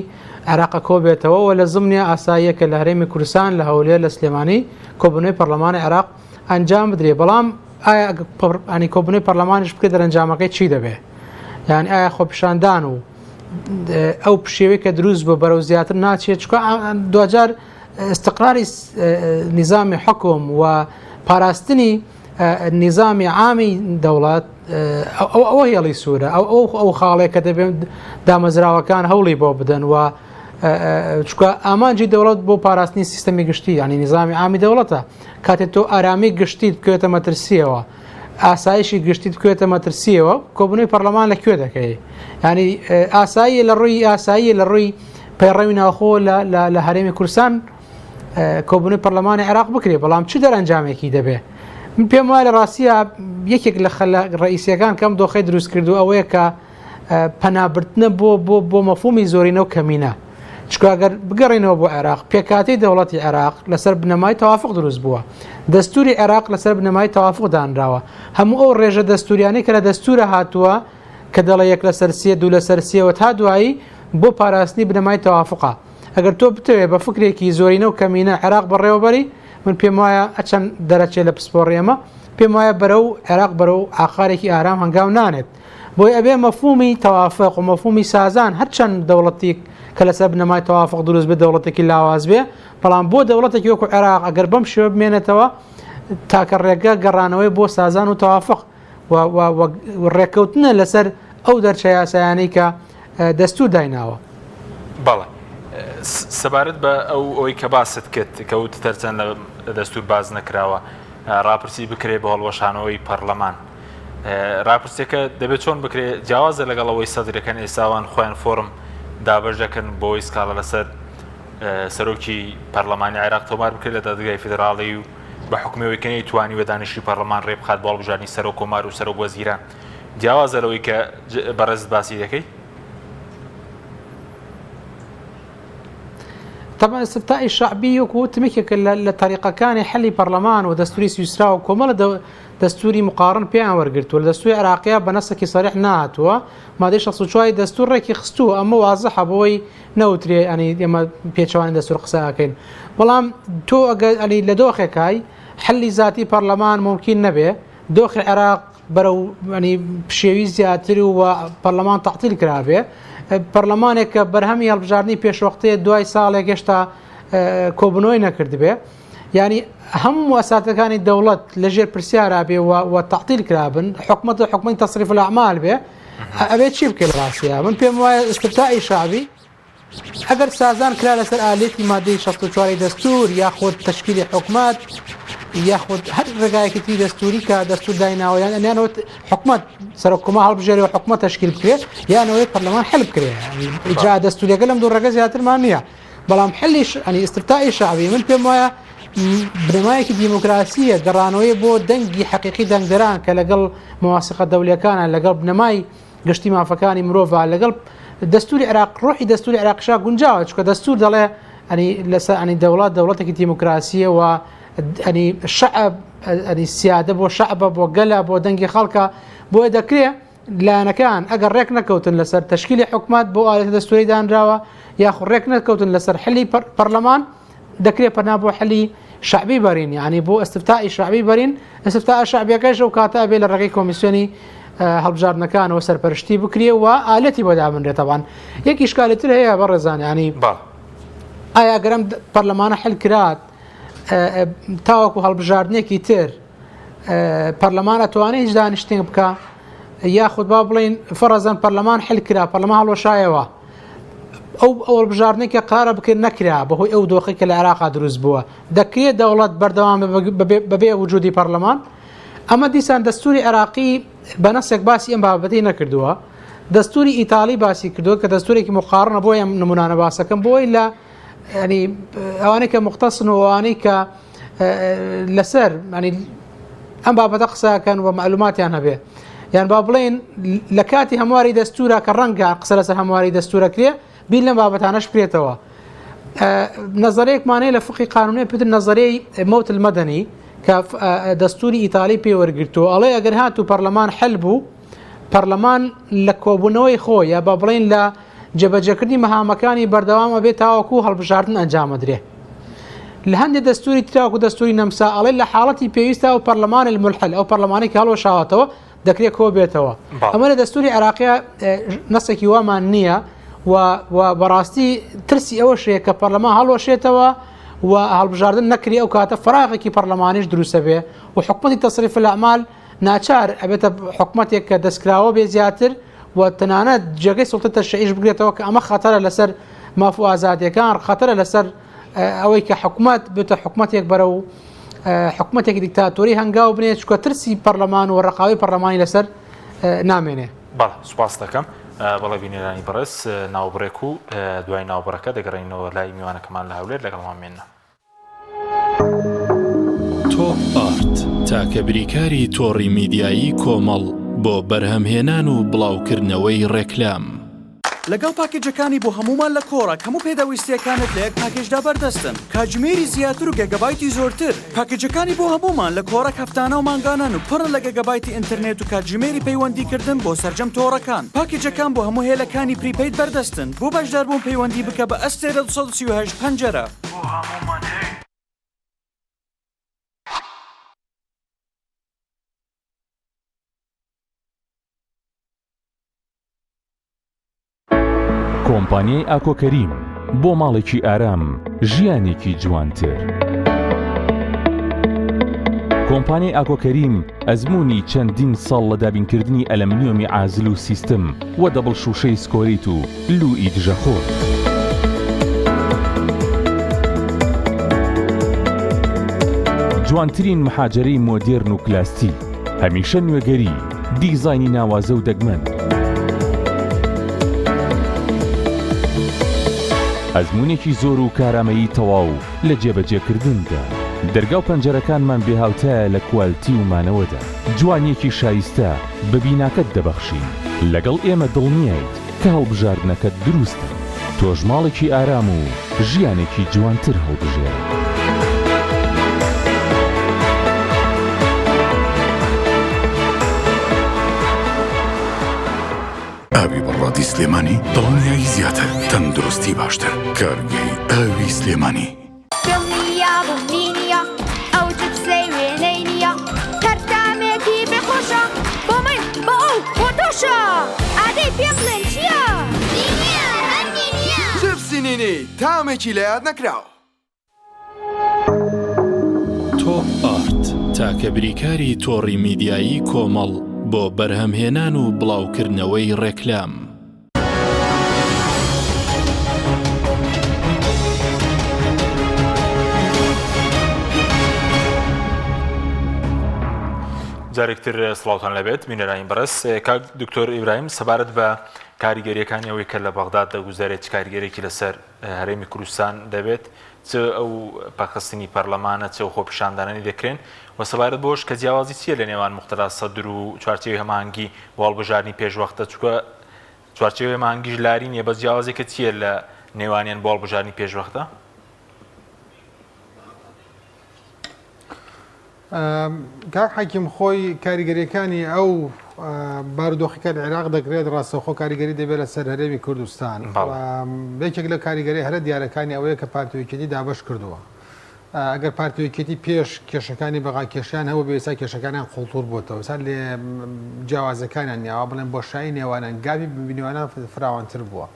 Speaker 3: عێراق کۆبێتەوە و لە زمنیە ئاساییەکە لە هەرێمی کوردستان لە هەولێر لە سلێمانی کۆبنەوەی پەرلەمانی عێراق ئەنجام بدرێ بەڵام ئایا ئەنی کۆبنەوەی پەرلەمانیش بکرێت دەرەنجامەکەی چی دەبێ یعنی ئایا خۆپیشاندان و ئەو پشێوەی کە دروست بۆ بەرەو زیاتر ناچێت چکە دوجار استقراری نظامی حکوم و پاراستنی نظامی عامی دەوڵات ئەوە هێڵی سوورە ئەو خاڵێک کە دەبێت دامەزراوەکان هەوڵی بۆ بدەن و چکە ئامانجی دەوڵەت بۆ پاراستنی سیستەمی گشتی ینی نظامی عامی دەوڵەتە کاتێک تۆ ئارامی گشتیت بکوێتە مەترسیەوە ئاسایشی گشتیت بکوێتە مەترسیەوە کۆبنەوەی پەرلەمان لەکوێ دەکەی ینی ئاسایی لە ڕووی پەیڕەوی ناوخۆ لە هەرێمی کوردستان کۆبنەوەی پەرلەمانی عێراق بکرێ بەڵام چ دەرەنجامێکی دەبێ من پێم وایە لە ڕاستیە یەکێک لە ڕئیسیەکان کەم دۆخەی دروست کردو ئەوەیە کە پەنابرتنە بۆ مەفهومی زۆرینە و کەمینە چکە ئەگەر بگەڕێنەوە بۆ عێراق پێکاتی دەوڵەتی عێراق لەسەر بنەمای تەوافق دروست بووە دەستوری عێراق لەسەر بنەمای تەوافق دانراوە هەموو ئەو ڕێژە دەستوریانەی کە لە دەستورە هاتووە کە دەڵێ یەک لە سەرسیە دوو لە سەرسیەوە تا دوایی بۆ پاراستنی بنەمای تەوافقە ئەگەر تۆ بتەوێت بە فکرێکی زۆرینە و کەمینە عێراق بەڕێوەبەری من پێم وایە ئەچەند دەرەچێت لە پسپۆڕێمە پێم وایە بەرەو عێراق بەرەو عاقارێکی ئارام هەنگاو نانێت بۆی ئەبێ مەفهومی تەوافق و مەفهومی سازان هەرچەند دەوڵەتی کە لەسەر بنەمای تەوافق دروست بێ دەوڵەتێکی لاواز بێ بەڵام بۆ دەوڵەتێکی وەکو عێراق ئەگەر بەم شێوە بمێنێتەوە تاکە ڕێگە گەڕانەوەی بۆ سازان و تەوافق ڕێککەوتنە لەسەر ئەو دەرچە یاسایانەی کە دەستور دایناوە
Speaker 1: بەڵێ سەبارەت بە ئەوەی کە باست کرد کەوت تەرچەند لە دەستور باز نەکراوە ڕاپرسی بکرێ بە هەڵوەشانەوەی پەرلەمان ڕاپرسیەکە دەبێت چۆن بکرێت جیاوازە لەگەڵەوەی سەدرەکەن ئێستاوان خۆیان فۆرم دابەش دەکەن بۆ ئیسکاڵە لەسەر سەرۆکی پەرلەمانی عێراق تۆمار بکرێت لە دادگای فیدراڵی و بە حکومەوەیکەی توانی بە دانیشتوی پەرلەمان ڕێ بخات بۆ هەڵبژاردننی سەرۆک کۆمار و سەرۆک وەزیران جیاوازەرەوەی کە بەڕێز باسی دەکەی
Speaker 3: طبعا استفتاء الشعبي وتمكك لطريقة حل برلمان ودستوري سويسرا وكمال دستوري مقارن بيان ورقرت والدستوري العراقية بنسكي صريح ناتوا ما ديش شوي دستور ركي خستوه اما واضح بوي نوتري يعني لما بيتشوان دستور قساكين والله تو يعني لدوخك هاي حل ذاتي برلمان ممكن نبي دوخ العراق برو يعني بشيوي زياتري وبرلمان تعطيل كرابه پەرلەمانێک کە بەرهەمی هەڵبژاردننی پێشوەختەیە دوای ساڵێک هێشتا کۆبنەوەی نەکردبێ ینی هەموو وەساتەکانی دەوڵەت لەژێر پرسیارا بێ و تەعطیل کرابن حکومەتی تەصریف الأعمال بێ ئەبێت چی بکەیت ڕاستیە من پێم وایە استفتائی شعبی ئەگەر سازان کرا لەسەر ئالێتی مادەی 64 دەستور یاخود تشکیلی حکومەت یاخود هەر ڕێگایەکی دەستوری کە دەستور دایناوەیان ئەیانەوە حکومەت سەرۆککۆمە هەڵبژێری و حکومەت تشکیل بکرێت یانەوەی پەرلەمان حل بکرێت ئیجرا دەستوریەکە لەم دوو ڕێگە زیاترمان نییە بەڵام حلیش ئەنی استفتائی شعبی من پێم وایە بنەمایەکی دیموکراسیە گەڕانەوەی بۆ دەنگی حەقیقی دەنگدەران کە لەگەڵ مەواسقە دەولیەکانە لەگەڵ بنەمای گشتی مافەکانی مرۆڤ لەگەڵ دەستوری عێراق ڕۆحی دەستوری عێراقشا گونجاوە چونکە دەستور دەڵێ ئەنی لەسەر ئەنی دەوڵەتێکی دیموکراسیە و ئەنی شعب ئەنی سیادە بۆ شعبە بۆ گەلە بۆ دەنگی خەڵکە بۆیە دەکرێت لایەنەکان ئەگەر ڕێک نەکەوتن لەسەر تشکیلی حکومەت بۆ ئالێتە دەستوری دانراوە یاخود ڕێک نەکەوتن لەسەر حلی پەرلەمان دەکرێت پەنا بۆ حلی شعبی بەرین یعنی بۆ استفتائی شعبی بەرین استفتاء شعبیەکەش ئەو کاتە بێ لە ڕێگەی کۆمیسیۆنی هەڵبژاردنەکانەوە سەرپەرشتی بکرێ و ئالەتی بەدابنرێت تەبان یەکی ئیشکالێتر هەیە بەڕێزان ینی ئایا گەرم پەرلەمانە حل کرات تاوەکو هەڵبژاردنێکی تر پەرلەمان ئەتوانێت هیچ دانیشتێک بکە یاخود با بڵین فەرەزەن پەرلەمان حل کرا پەرلەمان هەڵوەشایەوە ئەو هەڵبژاردنێکە قارە بکرد نەکرا بەهۆی ئەو دۆخی کە لە عێراقا دروست بووە دەکرێت دەوڵەت بەردەوام بەبێ وجودی پەرلەمان ئەمە دیسان دەستوری عێراقی بەنەسێک باسی ئەم بابەتەی نەکردووە دەستوری ئیتالی باسی کردووە کە دەستورێکی مقارنە بۆ ئەم نمونانە باسەکەم بۆی لە ینی ئەوانەی کە مختصن و ئەوانەی کە لەسەر ینی ئەم بابەتە قسەکەن و معلوماتیان هەبێ یان با بڵێن لە کاتی هەمواری دەستورە کە ڕەنگە قسە لەسەر هەمواری دەستورەکرێ بیر لەم بابەتانەش بکرێتەوە نەزەرەیەکمانەیە لە فقی قانونی پێتر نەزەرەی مەوت المەدەنی کە دەستوری ئیتالی پێوەرگرتووە ئەڵێ ئەگەر هاتوو پەرلەمان حل بوو پەرلەمان لە کۆبوونەوەی خۆی یا با بڵێن لە جێبەجێکردنی مەهامەکانی بەردەوامە بێت تاوەکو هەڵبژاردن ئەنجامەدرێ لە هەندێک دەستوری تراوەکو دەستوری نەمسا ئەڵێ لە حاڵەتی پێویستە و پەرلەمانی الملحل ئەو پەرلەمانی کە هەڵوەشاوەتەوە دەکرێت کۆ بێتەوە ئەمە لە دەستوری عێراقیە نەسێکی وامان نییە و بەڕاستی ترسی ئەوە شەیە کە پەرلەمان هەڵوەشێتەوە و هەڵبژاردن نەکری ئەو کاتە فراغێکی پەرلەمانیش دروستە بێ و حکومەتی تەصریف الأعمال ناچار ئەبێتە حکومەتێک کە دەستکراوە بێ زیاتر و تەنانەت جێگەی سوڵتە تەشەعیش بگرێتەوە کە ئەمە خەتەرە لەسەر مافوو ئازادیەکان خەتەرە لەسەر ئەوەی کە حکومەت بێتە حکومەتێک بەرە و حکومەتێکی دیکتاتۆری هەنگاو بنێت چکە ترسی پەرلەمان و ڕقاوی پەرلەمانی لەسەر نامێنێ
Speaker 1: بەڵێ سوپاس دەکەم بەڵێ بینێرانی بەڕێز ناوبڕێک و دوای ناوبڕەکە دەگەڕێنەوە لای میوانەکەمان لە هەولێر لەگەڵمان مێنە
Speaker 4: تۆپ ئارت تاکە بریکاری تۆڕی میدیایی کۆمەڵ بۆ بەرهەمهێنان و بڵاوکردنەوەی ڕێکلام
Speaker 5: لەگەڵ پاکێجەکانی بۆ هەمومان لە کۆڕک هەموو پێداویستیەکانت لە یەک پاکێجدا بەردەستن کاتژمێری زیاتر و گەگەبایتی زۆرتر پاکێجەکانی بۆ هەمومان لە کۆڕک هەفتانە و مانگانان و پڕ لە گەگەبایتی ئینتەرنێت و کاتژمێری پەیوەندیکردن بۆ سەرجەم تۆڕەکان پاکێجەکان بۆ هەموو هێلەکانی پریپەید بەردەستن بۆ بەشداربوون پەیوەندی بکە بە ئەستێرە 238 پەنجەرە بۆ هەمومان
Speaker 6: کۆمپانیای ئاکۆکەریم بۆ ماڵێکی ئارام ژیانێکی جوانتر. کۆمپانیای ئاکۆکەریم ئەزمموی چەندین ساڵ لە دابینکردنی ئەلەمنیۆمی ئازل و سیستم و دەبڵ شوشەی سکۆریت و لوئی دژەخۆر. جوانترین مەحاجەرەی مۆدێرن و کلاستی هەمیشە نوێگەری دیزاینی ناوازە و دەگمەن. ئەزمونێکی زۆر و کارامەیی تەواو لە جێبەجێکردندا دەرگا و پەنجەرەکانمان بێهاوتایە لە کوالتی و مانەوەدا جوانیەکی شایستە بە بیناکەت دەبەخشین لەگەڵ ئێمە دڵنیایت کە هەڵبژاردنەکەت دروستە تۆش ماڵێکی ئارام و ژیانێکی جوانتر هەڵبژێرە.
Speaker 7: ئاوی بەڕادی سلێمانی دڵنیایی زیاتر تەندروستی باشتر کارگەی ئاوی سلێمانی
Speaker 8: دڵنیا بوومینیە ئەو جبسەی وێنەی نییە هەرتامێکی بێخۆشە بۆ من بۆ ئەو بۆ تۆشە ئادەی پێم بڵێن چییە؟
Speaker 9: جبسی نینی تامێکی لە یاد نەکراوە.
Speaker 4: تۆپ ئارت تاکە بریکاری تۆڕی میدیایی کۆمەڵ بۆ بەرهەمهێنان و بڵاوکردنەوەی ڕێکلام.
Speaker 1: جارێکتر سڵاوتان لەبێت بینەرانی بەڕێز. کاک دکتۆر ئیبراهیم سەبارەت بە کاریگەریەکانی ئەوەی کە لە بەغداد دەگوزارێت کاریگەرێکی لەسەر هەرێمی کوردستان دەبێت چ ئەو پاکستنی پەرلەمانە چ ئەو خۆپیشاندانانی دەکرێن و سەبارەت بۆش کە جیاوازی چییە لە نێوان موختەرا سەدر و چوارچێوی هەماهەنگی بۆ هەڵبژاردننی پێشوەختە چووکە چوارچێوی هەماهەنگیش لاری نییە بە جیاوازێکە چییە لە نێوانیان بۆ هەڵبژاردننی پێشوەختە؟
Speaker 2: کاک حەکیم خۆی کاریگەریەکانی ئەو بارودۆخیکە لە عێراق دەکرێت ڕاستەوخۆ کاریگەری دەبێت لە سەر هەرێمی کوردستان. یەکێک لە کاریگەری هەرە دیارەکانی ئەوەیە کە پارتیۆکێتی دابش کردووە. ئەگەر پارتیۆکێتی پێش کێشەکانی بەغا کێشیان هەبوو بە ئێستا کێشەکانیان قوڵتور بووتەوە سا لێ جیاوازەکانیان نیاوە بڵێن بۆشایی نێوانان گاوی ببینیوانە فراوانتر بووە.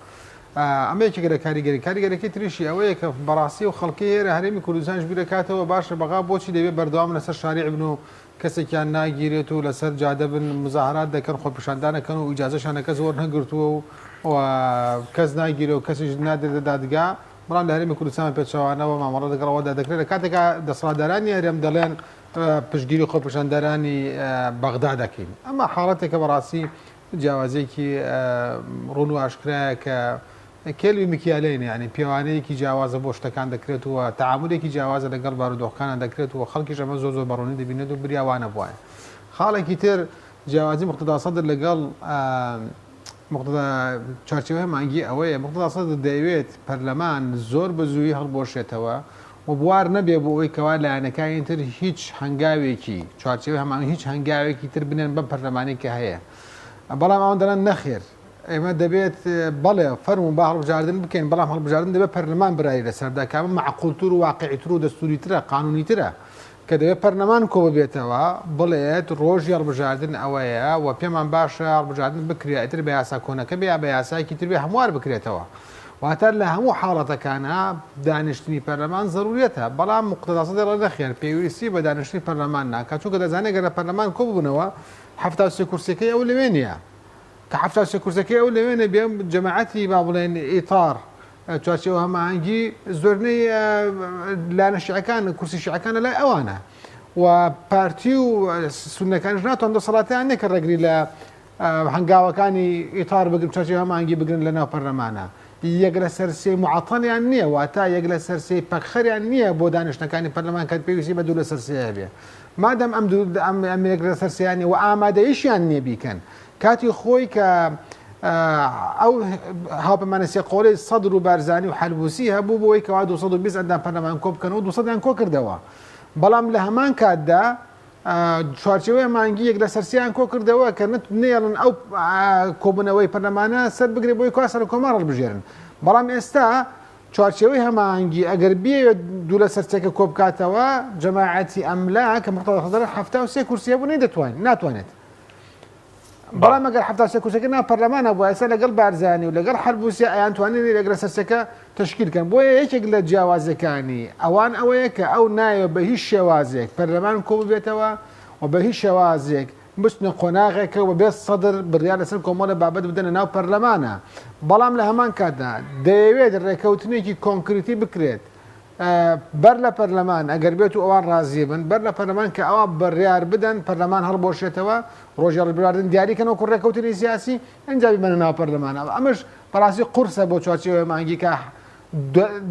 Speaker 2: ئەمە یەکێک لە کاریگەریەکەی تریشی ئەوەیە کە بەڕاستی و خەڵکی هێرە هەرێمی کوردستانش بیرەکاتەوە باشە بەغا بۆچی دەبێت بەردەوام لەسەر شاریع بن و کەسێکیان ناگیرێت و لەسەر جادە بن مزاهرات دەکەن خۆپیشاندانەکەن و ئیجازەشانەکە زۆر نەگرتووە و کەس ناگیرێ و کەسیش نادێتە دادگا بەڵام لە هەرێمی کوردستان پێچەوانەوە مامەڵە دەگەڵەوەدا دەکرێت لە کاتێکا دەسەڵاتدارانی هەرێم دەڵێن پشتگیری خۆپیشاندانانی بەغدا دەکەین. ئەمە حاڵەتێکە بەڕاستی جیاوازێکی ڕوون و ئاشکرایە کە کێلوی مکیالین یعنی پیاوانەیەکی جیاوازە بۆ شتەکان دەکرێت و تعاملێکی جیاوازە لەگەڵ بارودۆخەکانە دەکرێت و خەڵکیش ئەمە زۆر زۆر بەڕوونی دەبینێت و بریاوانە بووە. خاڵێکی تر جیاوازی موختەدا سەدر لەگەڵ چارچێوەی مانگی ئەوەیە موختەدا سەدر دەیەوێت پەرلەمان زۆر بەزووی هەڵبۆشێتەوە و بوار نەبێ بۆ ئەوەی کەوا لایەنەکانی تر هیچ هەنگاوێکی چارچێوەی هەمان هیچ هەنگاوێکی تر بنێن بەم پەرلەمانێکی هەیە. بەڵام ئەوان دەڵێن نەخێر ئێمە دەبێت بەڵێ فەرمون با هەڵبژاردن بکەین بەڵام هەڵبژاردن دەبێت پەرلەمان برایی لەسەردا کامە معقولتر و واقعیتر و دەستوریترە قانونیترە کە دەبێت پەرلەمان کۆ ببێتەوە بڵێت ڕۆژی هەڵبژاردن ئەوەیە و پێمان باشە هەڵبژاردن بکرێت ئیتر بە یاسا کۆنەکە بێ بە یاسایکی تر بێ هەموار بکرێتەوە واتە لە هەموو حاڵەتەکانە دانیشتنی پەرلەمان زەروریەتە بەڵام موختەدا سەدر نەخێر پێویستی بە دانیشتنی پەرلەمان ناکات چونکە دەزانێت گەر لە پەرلەمان کۆ ببوونەوە 73 کورسەکەی ئەو لەوێ نییە کە 73 کورسەکەی ئەو لەوێنە بێم جەماعەتی با بڵێن ئیتار چوارچێوە هەماهەنگی زۆرنەی لانەشیعەکان کورسی شیعەکانە لای ئەوانە و پارتی و سونەکانیش ناتوان دەسەڵاتیان نێکە ڕێگری لە هەنگاوەکانی ئیتار بگرن چوارچێوە هەماهەنگی بگرن لە ناو پەرلەمانە یەک لە سەرسێ معەتەڵیان نییە واتە یەک لە سەرسێ پەکخەریان نییە بۆ دانیشتەکانی پەرلەمان کات پێویستی بە دوو لە سەرسەیە بێ مادەم ئەم یەک لە سەرسیانی و ئامادەیشیان نییە بیکەن کاتی خۆی کە ئەو هاوپەیمانە سێقۆڵەی سەدر و بارزانی و حەلبوسی هەبوو بۆی کەوا 220 ئەندام پەرلەمان کۆ بکەن و 200یان کۆ کردەوە بەڵام لە هەمان کاتدا چوارچێوەی مانگی یەک لە سەرسیان کۆ کردەوە کە نێڵن ئەو کۆبوونەوەی پەرلەمانە سەر بگرێ بۆی کوا سەر کۆمار هەڵبژێرن بەڵام ئێستا چوارچێوەی هەماهەنگی ئەگەر بێوێت دوو لە سەرچێکە کۆ بکاتەوە جەماعەتی ئەملا کە موختەدا سەدر 73 کورسیە بوو ناتوانێت بەڵام ئەگەر 73 کورسەکە ناو پەرلەمانە بووە ئێستا لەگەڵ بارزانی و لەگەڵ حەلبوسی ئەیانتوانێت لەگەڵ سەرچەکە تشکیلکەن بۆیە یەکێک لە جیاوازەکانی ئەوان ئەوەیە کە ئەو نایە بە هیچ شێوازێک پەرلەمان کۆ ببێتەوە و بە هیچ شێوازێک بچنە قۆناغێکە و بێت سەدر بڕیار لەسەر کۆمەڵە بابەت بدەنە ناو پەرلەمانە بەڵام لە هەمان کاتدا دەیەوێت ڕێکەوتنێکی کۆنکریتی بکرێت بەر لە پەرلەمان ئەگەر بێت و ئەوان ڕازی بن بەر لە پەرلەمان کە ئەوە بڕیار بدەن پەرلەمان هەڵبۆشێتەوە ڕۆژی هەڵبژاردن دیاریکەنەوە کو ڕێکەوتنی سیاسی ئەنجامی بنە ناو پەرلەمانە ئەمەش بەڕاستی قورسە بۆ چوارچێوەی مانگی کە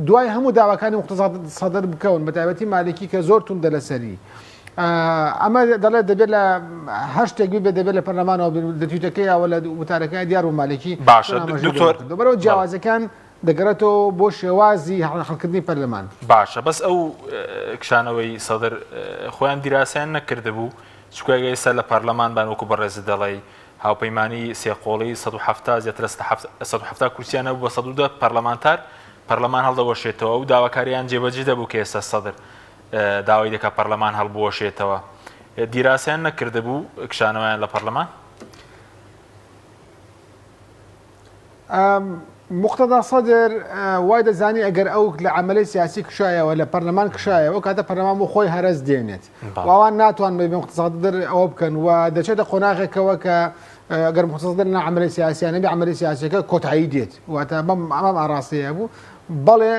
Speaker 2: دوای هەموو داواکانی مختزاد سەدر بکەون بە تایبەتی مالکی کە زۆر توندە لەسەری ئەمە دەڵێت دەبێت لە هەشتێک بێ دەبێت لە پەرلەمانەوە دەتویتەکەیەوە لە وتارەکەی دیار و مالکی بەرەو جیاوازەکان دەگەڕێتەوە بۆ شێوازی هەڵکردنی پەرلەمان.
Speaker 1: باشە بەس ئەو کشانەوەی سەدر خۆیان دیراسیان نەکردبوو چکوێگە ئێستا لە پەرلەمانبان وەکو بەڕێز دەڵێ هاوپەیمانی سێقۆڵی 170 زیاتر 170 کورسیانە بوو بە 110 پەرلەمانتار پەرلەمان هەڵدەوەشێتەوە و داواکاریان جێبەجێ دەبوو کە ئێستا سەدر داوای دەکات پەرلەمان هەڵبوەشێتەوە. دیراسیان نەکردبوو کشانەوەیان لە پەرلەمان؟
Speaker 2: مقتەدا سەدر وای دەزانی ئەگەر ئەو لە عملی سیاسی کشایەوە لە پەرلەمان کشایەوە کاتە پەرلەمان بۆ خۆی هەرەس دێنێت واوان ناتوان بە مقتەسەدر ئەوە بکەن و دەچێتە قۆناغێکەوە کە ئەگەر مقتەسەدر نە عملی سیاسیانە بێ عملی سیاسیەکە کۆتایی دێت واتە ئەمەم ئاراستەیە بوو بەڵێ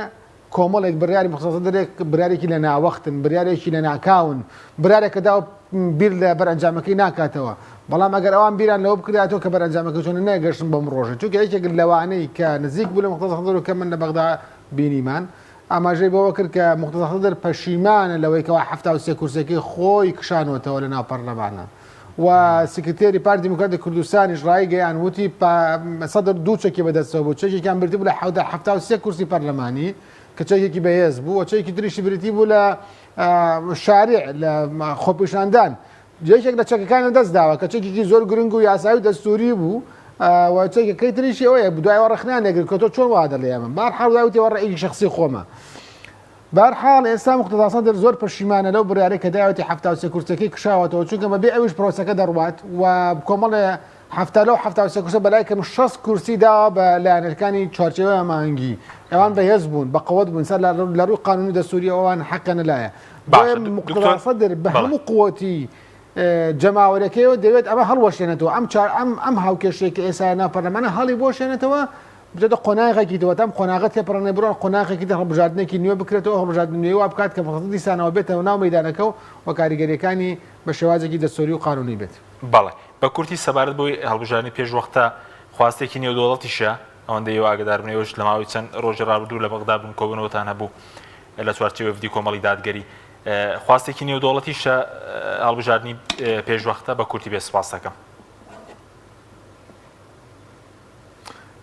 Speaker 2: کۆمەڵێک بڕیاری مقتەسەدرێک بڕیارێکی لە ناوەختن بڕیارێکی لە ناکاون بڕارێکە دا بیر لە بەرئەنجامەکەی ناکاتەوە بەڵام ئەگەر ئەوان بیران لەوە بکرێتەوە کە بەرئەنجامەکە چۆن نەگەشتن بەم ڕۆژە چونکە یەکێک لەوانەی کە نزیک بوو لە مقتەسەدر و کە من لە بەغدا بینیمان ئاماژەی بەوە کرد کە مقتەسەدر پەشیمانە لەوەی کەەوە 73 کورسەکەی خۆی کشانەوەتەوە لە ناو پەرلەمانە و سکرتێری پارتی دیموکراتی کوردستانیش ڕایگەیان وتی سەدر دوو چەکی بەدەستەوە بوو چەکێکیان برتی بوو لە 73 کورسی پەرلەمانی کە چەکێکی بەهێز بوو و چەکی تریشی بریتی بوو لە شارع لە خۆپیشاندان جێشێک لە چەکەکانە دەست داوە کە چەکێکی زۆر گرنگ و یاساوی دەستوری بوو و چەکەکەی تریشی ئەوەیە دوایەوە ڕخنان نەگرت کە تۆ چۆن وا دەڵێ ئەمە بەرحاڵ داوتەوە ڕێی شخصی خۆمە بەرحاڵ ئێستا مقتەدا سەدر زۆر پەشیمانە لەو بڕیارەی کە داوەتی 73 کورسەکەی کشاوەتەوە چونکە بەبێ ئەویش پرۆسەکە دەڕوات و کۆمەڵێ لەو 73 کورسە بەلای کەم 6 کورسی داوە بە لایەنەکانی چوارچێوەی مانگی ئەوان بەهێز بوون بە قەوەت بوون سەر لە ڕووی قانونی دەستوری ئەوان حەقە نەلایە مقتەدا سەدر بە هەموو قووەتی جەماوەرەکەیەوە دەوێت ئەمە هەڵوەشێنێتەوە ئەم هاوکێشێکی ئێستا ناپەرلەمانە هەڵی بۆشێنێتەوە بێتە قۆناغێکی دەوە ئەم قۆناغەت تێپەڕێنێ بڕۆن قۆناغێکی هەڵبژاردنێکی نوێ بکرێتەوە هەڵبژاردن نوێی وا بکات کە فەقەت دیسانەوە بێتەوە ناو مەیدانەکە و کاریگەریەکانی بە شێوازێکی دەستوری و قانونی بێت.
Speaker 1: بەڵێ بە کورتی سەبارەت بۆی هەڵبژاردننی پێشوەختە خواستێکی نێودوڵەتیشە ئەوەندەی ئاگدار بنەوەش لە ماوەی چەند ڕۆژی ڕابردوو لە بەغدا بوون کۆبنەوەتان هەبوو لە چوارچێوە وفدی کۆمەڵی دادگەری خواستێکی نێودوڵەتیشە هەڵبژاردننی پێشوەختە بە کورتی بێ سپاس دەکەم.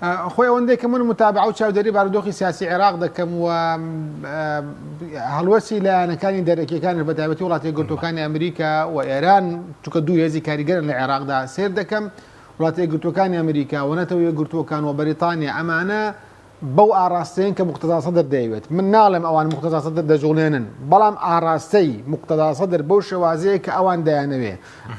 Speaker 2: خۆی ئەوەندەی کە من متابعە و چاودێری بارودۆخی سیاسی عێراق دەکەم و هەڵوەسی لایەنەکانی دەرەکیەکانی بە تایبەتی وڵاتی یەکگرتووەکانی ئەمریکا و ئێران چونکە دوو هێزی کاریگەرن لە عێراقدا سێر دەکەم وڵاتی یەکگرتووەکانی ئەمریکا و نەتەوە یەکگرتووەکان و بەریتانیا ئەمانە بەو ئاراستەیەن کە مقتەدا سەدر دەیەوێت من ناڵێم ئەوان مقتەدا سەدر دەجوڵێنن بەڵام ئاراستەی مقتەدا سەدر بەو شێوازەیە کە ئەوان دەیانەوێ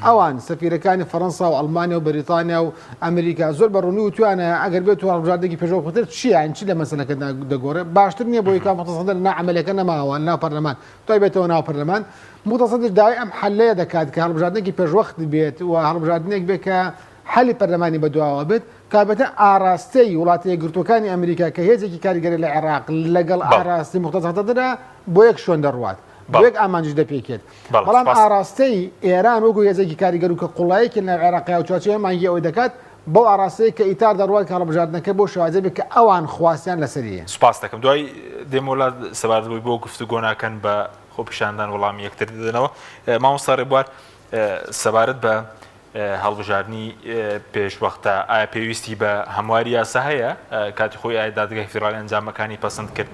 Speaker 2: ئەوان سەفیرەکانی فەڕەنسا و ئەڵمانیا و بەریتانیا و ئەمریکا زۆر بەڕوونی وتوانە ئەگەر بێت و هەڵبژاردنێکی پێشەوەتر چیان چی لە مەسەلەکە دەگۆڕێ باشتر نییە بۆی کە مقتەدا سەدر نەعەمەلەکە نەماوە ناو پەرلەمان دوای بێتەوە ناو پەرلەمان مقتەدا سەدر داوای ئەم حەلەیە دەکات کە هەڵبژاردنێکی پێشوەخت بێت و هەڵبژاردنێک بێت کە حەلی پەرلەمانی بەدواوە بێت کابەتە ئاراستەی وڵاتی یەکگرتووەکانی ئەمریکا کە هێزێکی کاریگەری لە عێراق لەگەڵ ئاراستی مقتەدا سەدردا بۆ یەک شوێن دەڕوات بۆ یەک ئامانجی دەپێکێت بەڵام ئاراستەی ئێران وەکو هێزێکی کاریگەر و کە قوڵایەکی لە عێراقیا و چوارچێوە مانگی ئەوەی دەکات بۆ ئاراستەی کە ئیتار دەڕوات کە هەڵبژاردنەکە بۆ شێوازە بێت کە ئەوان خواستیان لەسەریە.
Speaker 1: سوپاس دەکەم دوای دێم وڵات سەبارەت بووی بۆ گفتوگۆ ناکەن بە خۆپیشاندان وەڵامی یەکتر دەدەنەوە مامۆستا ڕێبوار سەبارەت بە هەڵبژاردننی پێشوەختە ئایا پێویستی بە هەمواری یاسا هەیە کاتی خۆی ئایا دادگای فێدراڵی ئەنجامەکانی پەسەند کرد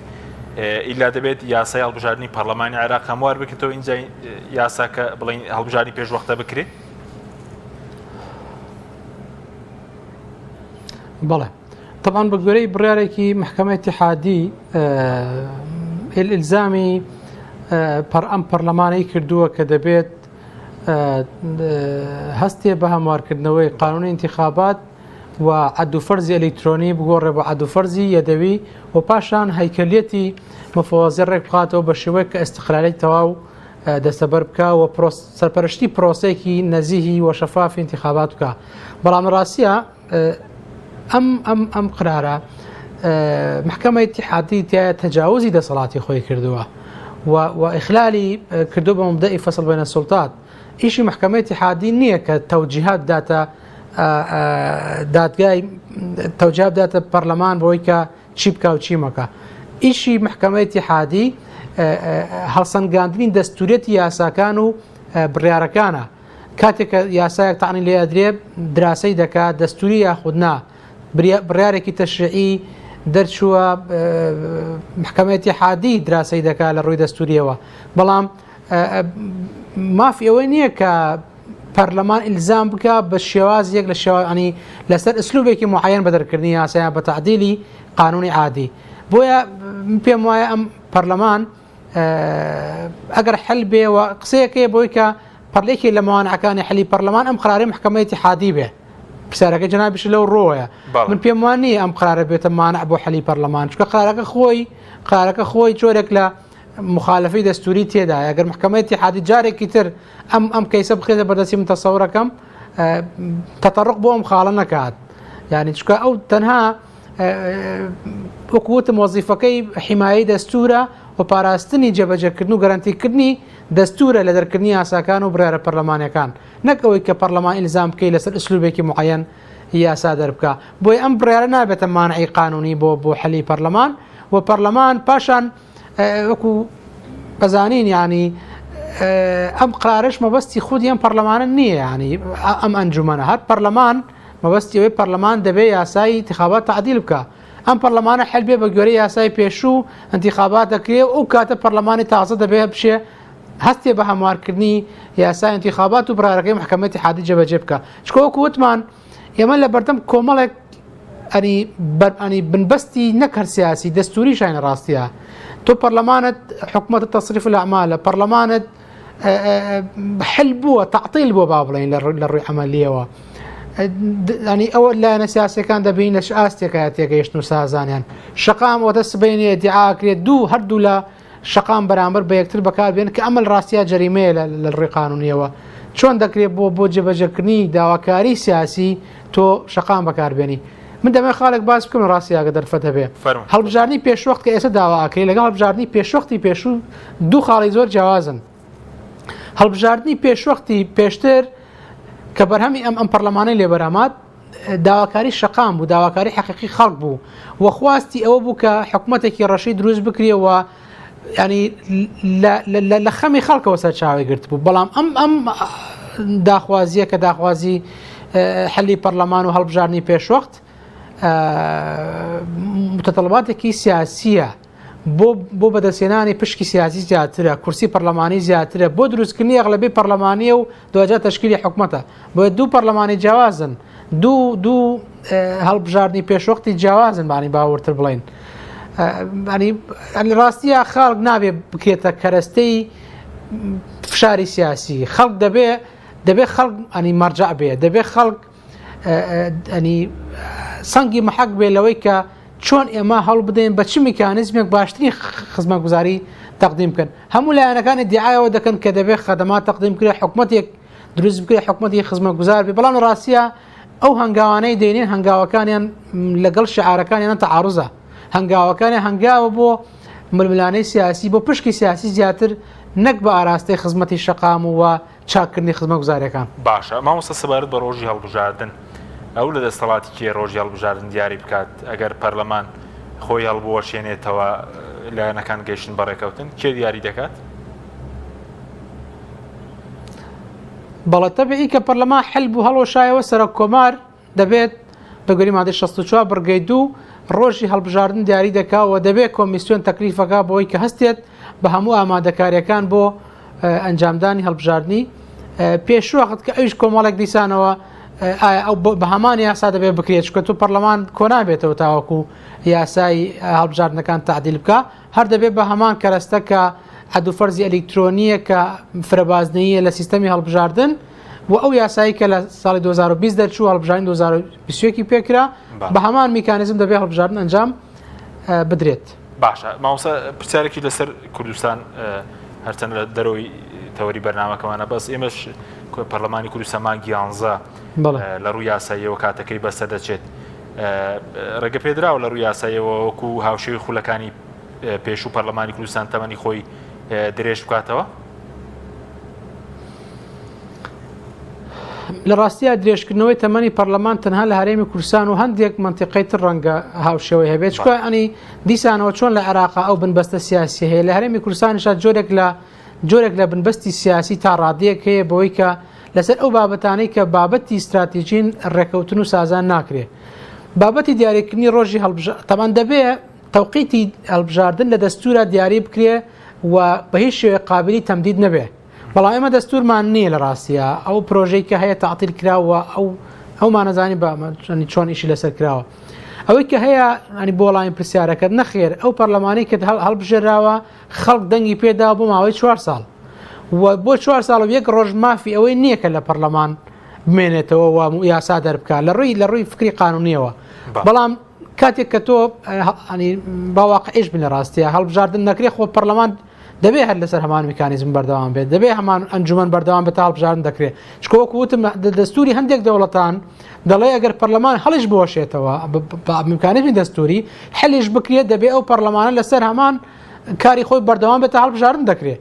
Speaker 1: ئیلا دەبێت یاسای هەڵبژاردننی پەرلەمانی عێراق هەموار بکرێتەوە اینجا یاساکە بڵین هەڵبژاردننی پێشوەختە بکرێت؟
Speaker 3: بەڵێ طبعاً بە گوێرەی بڕیارێکی محکەمەی اتحادی ئیلزامی ئەم پەرلەمانەی کردووە کە دەبێت هەستێ بە هەموارکردنەوەی قانونی انتخابات و عەدوفەرزی ئەلکترۆنی بگۆڕێ بە عەدوفەرزی یەدەوی و پاشان هەیکەلیەتی مفوازە ڕێک بخاتەوە بە شێوەیە کە ئەستقلالی تەواو دەستەبەر بکە و سەرپەرشتی پرۆسەیەکی نەزیهی و شەفافی انتخابات بکە بەڵام ڕاستیە ئەم قرارە محکەمەی اتحادی تایە تەجاوزی دەسەڵاتی خۆی کردووە و ئیخلالی کردو بە مبدەئی فەسڵ بەینە سوڵتات ئیشی محکەمەی اتحادی نییە کە تەوجیهات داتە دادگای تەوجیهات داتە پەرلەمان بۆی کە چی بکە و چی مەکە ئیشی محکەمەی اتحادی هەڵسەنگاندنی دەستوریەتی یاساکان و بڕیارەکانە کاتێک کە یاسایەک تاعنی لێ ئەدرێ دراسی دەکات دەستوری یاخودنا بڕیارێکی تەشریعی دەرچووە محکەمەی اتحادی دراسی دەکات لە ڕووی دەستوریەوە بەڵام مافی ئەوەی نییە کە پەرلەمان ئیلزام بکە بە شێوازیەک لە شێوانی لەسەر ئسلوبێکی معەن بە دەرکردنی یاسایان بە تعدیلی قانونی عادی بۆیە پێم وایە ئەم پەرلەمان ئەگەر حل بێ و قسەیەکەیە بۆی کە پەرلێکی لە موانعەکانی حلی پەرلەمان ئەم قرارەی محکەمەی اتحادی بێ پرسیارەکە جەنابیش لەو ڕۆیە من پێم وان نییە ئەم قرارە بێتە مانع بۆ حلی پەرلەمان چونکە قرارەکە خۆی جۆرێک لە مخالفەی دەستوری تێدا ئەگەر محکەمەی اتحادی جارێکی تر ئەم کەیسە بخێتە بەردەستی من تەسەوڕەکەم تەطەڕق بۆ ئەم خاڵە نەکات یعنی چونکە ئەو تەنها وەکوتم وەزیفەکەی حیمایی دەستورە و پاراستنی جێبەجێکردن و گەرانتیکردنی دەستورە لە دەرکردنی یاساکان و برایە پەرلەمانەکان نەک ئەوەی کە پەرلەمان ئیلزام بکەی لەسەر ئسلوبێکی معەن یاسا دەربکە بۆی ئەم بڕیارە نابێتە مانعی قانونی بۆ حلی پەرلەمان و پەرلەمان پاشان وەکو بەزانین ینی ئەم قرارش مەبەستی خودی ئەم پەرلەمانە نییە ینی ئەم ئەنجومەنە هەر پەرلەمان مەبەستی ئەوەی پەرلەمان دەبێت یاسایی انتخابات تعدیل بکە ئەم پەرلەمانە حل بێ بە گوێرەی یاسای پێشوو انتخابات دەکرێت ئەو کاتە پەرلەمانی تازە دەبێت بشێ هەستێ بە هەموارکردنی یاسای انتخابات و بڕارەکەی محکەمەی اتحادی جێبەجێ بکە چکە وەکو وتمان ئێمە لە بەردەم کۆمەڵێک ئەنی بنبەستی نەکەر سیاسی دەستوری شاینە ڕاستیە تۆ پەرلەمانت حکومەت تەصریف الأعمالە پەرلەمانت حل بووە تعطیل بووە با بڵێن لە ڕووی عەمەلیەوە ینی ئەوە لایەنە سیاسەکان دەبین لە ئاستێکە تێگەیشتن و سازانیان شەقام وەتە سبەینێ دیعاکرێت هەردوو لە شەقام بەرامبەر بە یەکتر بەکاربێن کە ئەمەل ڕاستیە جەریمەیە لە ڕووی قانونیەوە چۆن دەکرێت بۆ جێبەجێکردنی داواکاری سیاسی تۆ شەقام بەکاربێنی من دەمە خاڵێک باس بکەم ڕاستیاگە دەرفەت هەبێ هەڵبژاردننی پێشوەخت کە ئێستا داواکەی لەگەڵ هەڵبژاردننی پێشوەختی پێشوو دوو خاڵی زۆر جیاوازن هەڵبژاردننی پێشوەختی پێشتر کە بەرهەمی ئەم پەرلەمانەی لێبەرامات داواکاری شەقام بوو داواکاری حەقیقی خەڵک بوو وەخواستی ئەوە بوو کە حکوومەتێکی ڕەشی دروست بکرێەوە ینی لە خەمی خەڵکەوە سەرچاوی گرت بوو بەڵام ئەم داخوازیە کە داخوازی حلی پەرلەمان و هەڵبژاردننی پێشوەخت متطلباتێکی سیاسیە بۆ بەدەستێنانی پشکی سیاسی زیاترە کورسی پەرلەمانی زیاترە بۆ دروستکردنی ئەغلبی پەرلەمانیە و دوجا تشکیلی حکوومەتە بۆ دوو پەرلەمانی جیاوازن دوو هەڵبژاردننی پێشوەختی جیاوازن بانی باوەڕتر بڵین ینی ڕاستیە خەڵک نابێ بکرێتە کەرەستەی فشاری سیاسی خەڵک دەبێ خەڵک ئەنی مەرجع بێ دەبێ خەڵک ئەنی سەنگی مەحەق بێ لەوەی کە چۆن ئێمە هەڵ بدەین بە چ میکانیزمێک باشترین خزمەتگوزاری تەقدیم بکەن هەموو لایەنەکانی دیعایەوە دەکەن کە دەبێت خەدەمات تەقدیم بکرێت حکوومەتێک دروست بکرێت حکوومەتی خزمەتگوزار بێ بەڵام ڕاستیە ئەو هەنگاوانەی دێنین هەنگاوەکانیان لەگەڵ شعارەکانیان تەعارضە هەنگاوەکانی هەنگاوە بۆ ململانەی سیاسی بۆ پشکی سیاسی زیاتر نەک بە ئاراستەی خزمەتی شەقام و چاکردنی خزمەتگوزاریەکان
Speaker 1: باشە مامۆستا سەبارەت بە ڕۆژی هەڵبژاردن ئەو لە دەستەڵاتی کێ ڕۆژی هەڵبژاردن دیاری بکات ئەگەر پەرلەمان خۆی هەڵبوەشێنێتەوە لایەنەکان گەیشتن بەڕێکەوتن کێ دیاری دەکات؟
Speaker 3: بەڵێ تەبیعی کە پەرلەمان حل بوو هەڵوەشایەوە سەرۆک کۆمار دەبێت بەگوێرەی مادەی 64 بڕگەی 2 ڕۆژی هەڵبژاردن دیاری دەکاوە دەبێت کۆمیسیۆن تەکلیفەکە بۆی کە هەستێت بە هەموو ئامادەکاریەکان بۆ ئەنجامدانی هەڵبژاردننی پێشوەخت کە ئەویش کۆمەڵێک دیسانەوە ئەو بە هەمان یاسا دەبێت بکرێت چکە تو پەرلەمان کۆنابێتەوە تاوەکو یاسای هەڵبژاردنەکان تعدیل بکە هەر دەبێت بە هەمان کەرەستە کە عەدوفەرزی ئەلکترۆنیە کە فرەبازنەیە لە سیستەمی هەڵبژاردن و ئەو یاسایی کە لە ساڵی 2020 دەرچوو هەڵبژاردننی 2021 پێکرا بە هەمان میکانیزم دەبێت هەڵبژاردن ئەنجام بدرێت.
Speaker 1: باشە مامۆستا پرسیارێکی لەسەر کوردستان هەرچەند لە دەرەوەی تەوەری بەرنامەکەمانە بەس ئێمەش پەرلەمانی کوردستان مانگی 11 لە ڕووی یاساییەوە کاتەکەی بەسەر دەچێت ڕێگە پێدراوە لە ڕووی یاساییەوە وەکو هاوشێوی خولەکانی پێشوو پەرلەمانی کوردستان تەمەنی خۆی درێژ بکاتەوە؟
Speaker 3: لە ڕاستیە درێژکردنەوەی تەمەنی پەرلەمان تەنها لە هەرێمی کوردستان و هەندێک منتیقەی تر ڕەنگە هاوشێوەی هەبێت چکە ئەنی دیسانەوە چۆن لە عێراقا ئەو بنبەستە سیاسی هەیە لە هەرێمی کوردستانیشا جۆرێک لە بنبەستی سیاسی تا ڕادەیەک هەیە بەوەی کە لەسەر ئەو بابەتانەی کە بابەتی استراتیژین ڕێکەوتن و سازان ناکرێت بابەتی دیاریکردنی ڕۆژی تەمان دەبێت تەوقیتی هەڵبژاردن لە دەستورە دیاری بکرێ و بە هیچ شێوەیە قابلی تەمدید نەبێ بەڵام ئێمە دەستورمان نییە لە ڕاستیە ئەو پرۆژەی کە هەیە تەعتیل کراوە ئەومان نەزانی چۆن ئیشی لەسەر کراوە ئەوەی کە هەیە ئەنی بۆ وەڵامی پرسیارەکەت نەخێر ئەو پەرلەمانی کە هەڵبژێراوە خەڵک دەنگی پێدا بۆ ماوەی 4 ساڵ و بۆ 4 ساڵ و 1 ڕۆژ مافی ئەوەی نییە کە لە پەرلەمان بمێنێتەوە و یاسا دەربکات لە ڕووی فکری قانونیەوە بەڵام کاتێک کە تۆ باواقعیش بن لە ڕاستیە هەڵبژاردن نەکرێت خۆ پەرلەمان دەبێت هەر لەسەر هەمان میکانیزم بەردەوام بێت دەبێت هەمان ئەنجومەن بەردەوام بێت هەڵبژاردن دەکرێت چکۆوەکو وتم دەستوری هەندێک دەوڵەتان دەڵێ ئەگەر پەرلەمان هەڵیش بۆشێتەوە میکانیزمی دەستوری حلیش بکرێت دەبێت ئەو پەرلەمانە لەسەر هەمان کاری خۆی بەردەوام بێت هەڵبژاردن دەکرێت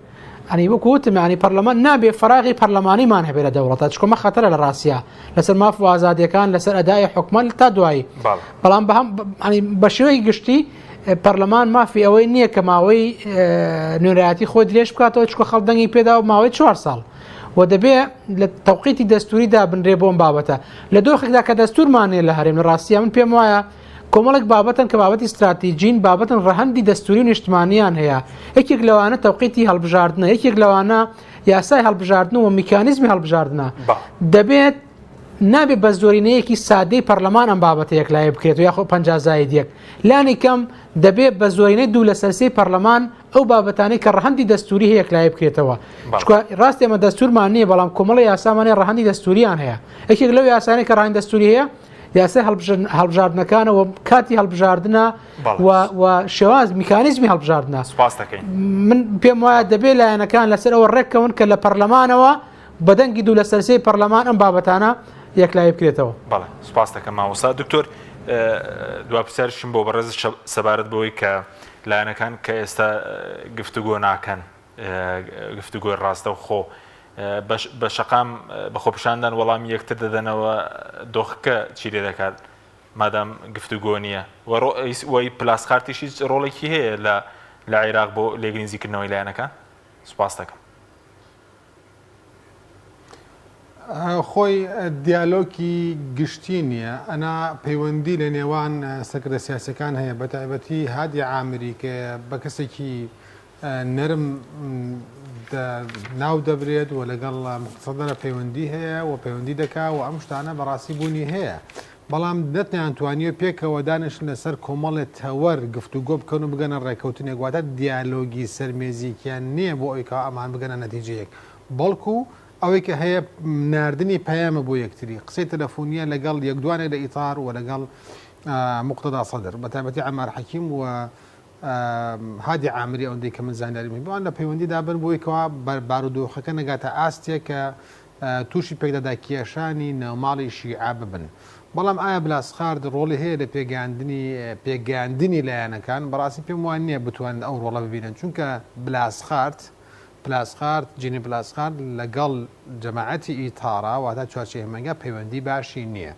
Speaker 3: ئەنی وەکو وتم ینی پەرلەمان نابێت فەراغی پەرلەمانیمان هەبێت لە دەوڵەتە چکۆمە خەتەرە لە ڕاستیە لەسەر ماف و ئازادیەکان لەسەر ئەدای حکومەت تا دوایی بەڵام بە شێوەی گشتی پەرلەمان مافی ئەوەی نییە کە ماوەی نوێنەرایەتی خۆی درێژ بکاتەوە چکە خەڵدەنگی پێدا و ماوەی 4 ساڵ و دەبێت لە تەوقیتی دەستوریدا بنرێ بۆم بابەتە لە دۆخێکدا کە دەستورمانێ لە هەرێم لە ڕاستیە من پێم وایە کۆمەڵێک بابەتن کە بابەتی استراتیژین بابەتن ڕەهەندی دەستوری و نیشتمانیان هەیە یەکێک لەوانە تەوقیتی هەڵبژاردنە یەکێک لەوانە یاسای هەڵبژاردن و میکانیزمی هەڵبژاردنە دەبێت نابێت بە زۆرینەیەکی سادەی پەرلەمان ئەم بابەتە یەکلایە بکرێت و یاخۆ 50 لانی کەم دەبێت بە زۆرینەی دوو لە سەرسەی پەرلەمان ئەو بابەتانەی کە ڕەهەندی دەستوری هەیە یەکلایە بکرێتەوە چکە ڕاستی ئەمە دەستورمان نییە بەڵام کۆمەڵی یاسامانەیە ڕەهەندی دەستوریان هەیە یەکێک لەو یاسانەی کە ڕەهەندی دەستوری هەیە یاسای هەڵبژاردنەکانەوە کاتی هەڵبژاردنە و شێواز میکانیزمی هەڵبژاردنە من پێم وایە دەبێت لایەنەکان لەسەر ئەوە ڕێککەون کە لە پەرلەمانەوە بەدەنگی دوو لە سەرسەی پەرلەمان ئەم بابەتانە یەکلایە بکرێتەوە
Speaker 1: بەڵێ سوپاس دەکەم مامۆستا دکتۆر دوپرسیارشم بۆ بەڕێز سەبارەت بەوەی کە لایەنەکان کە ئێستا گفتوگۆ ناکەن گفتوگۆی ڕاستە و خۆ بە شەقام بە خۆپیشاندان وەڵامی یەکتر دەدەنەوە دۆخەکە چی لێ دەکات مادام گفتوگۆ نییە وەی پلاسخارتیشی ڕۆڵێکی هەیە لە عێراق بۆ لێگرنگیکردنەوەی لایەنەکان سوپاس دەکەم
Speaker 2: خۆی دیالۆگی گشتی نییە ئەنا پەیوەندی لە نێوان سەکرە سیاسەکان هەیە بە تایبەتی هادی عامری کە بە کەسێکی نەرم ناو دەبرێت و لەگەڵ مقتصدەرە پەیوەندی هەیە و پەیوەندی دەکا و ئەم شتانە بەڕاستی بوونی هەیە بەڵام دەتنیانتوانیە پێکەوە دانیشن لەسەر کۆمەڵێت تەوەر گفتوگۆ بکەن و بگەنە ڕێکەوتنێک واتە دیالۆگی سەرمێزیکیان نییە بۆ ئەوی کە ئەمان بگەنە نەتیجەیەک بەڵکو ئەوەی کە هەیە ناردنی پەیامە بۆ یەکتری قسەی تەلەفۆنیە لەگەڵ یەکدوانێک لە ئیتار و لەگەڵ مقتدا سەدر بە تایبەتی عەمار حەکیم و هادی عامری ئەوەندەی کە من زانیاری من بۆیان لە پەیوەندیدا بن بۆی کەوا بارودۆخەکە نەگاتە ئاستێک کە تووشی پێکدادا کێشانی ناوماڵی شیعە ببن بەڵام ئایا بلاسخارد ڕۆڵی هەیە لە پێگەاندنی لایەنەکان بەڕاستی پێم وان نییە بتوانن ئەو ڕۆڵە ببینن چونکە پلاسخارد جینی پلاسخارد لەگەڵ جەماعەتی ئیتارا واتە چوارچێ هێمانگە پەیوەندی باشی نییە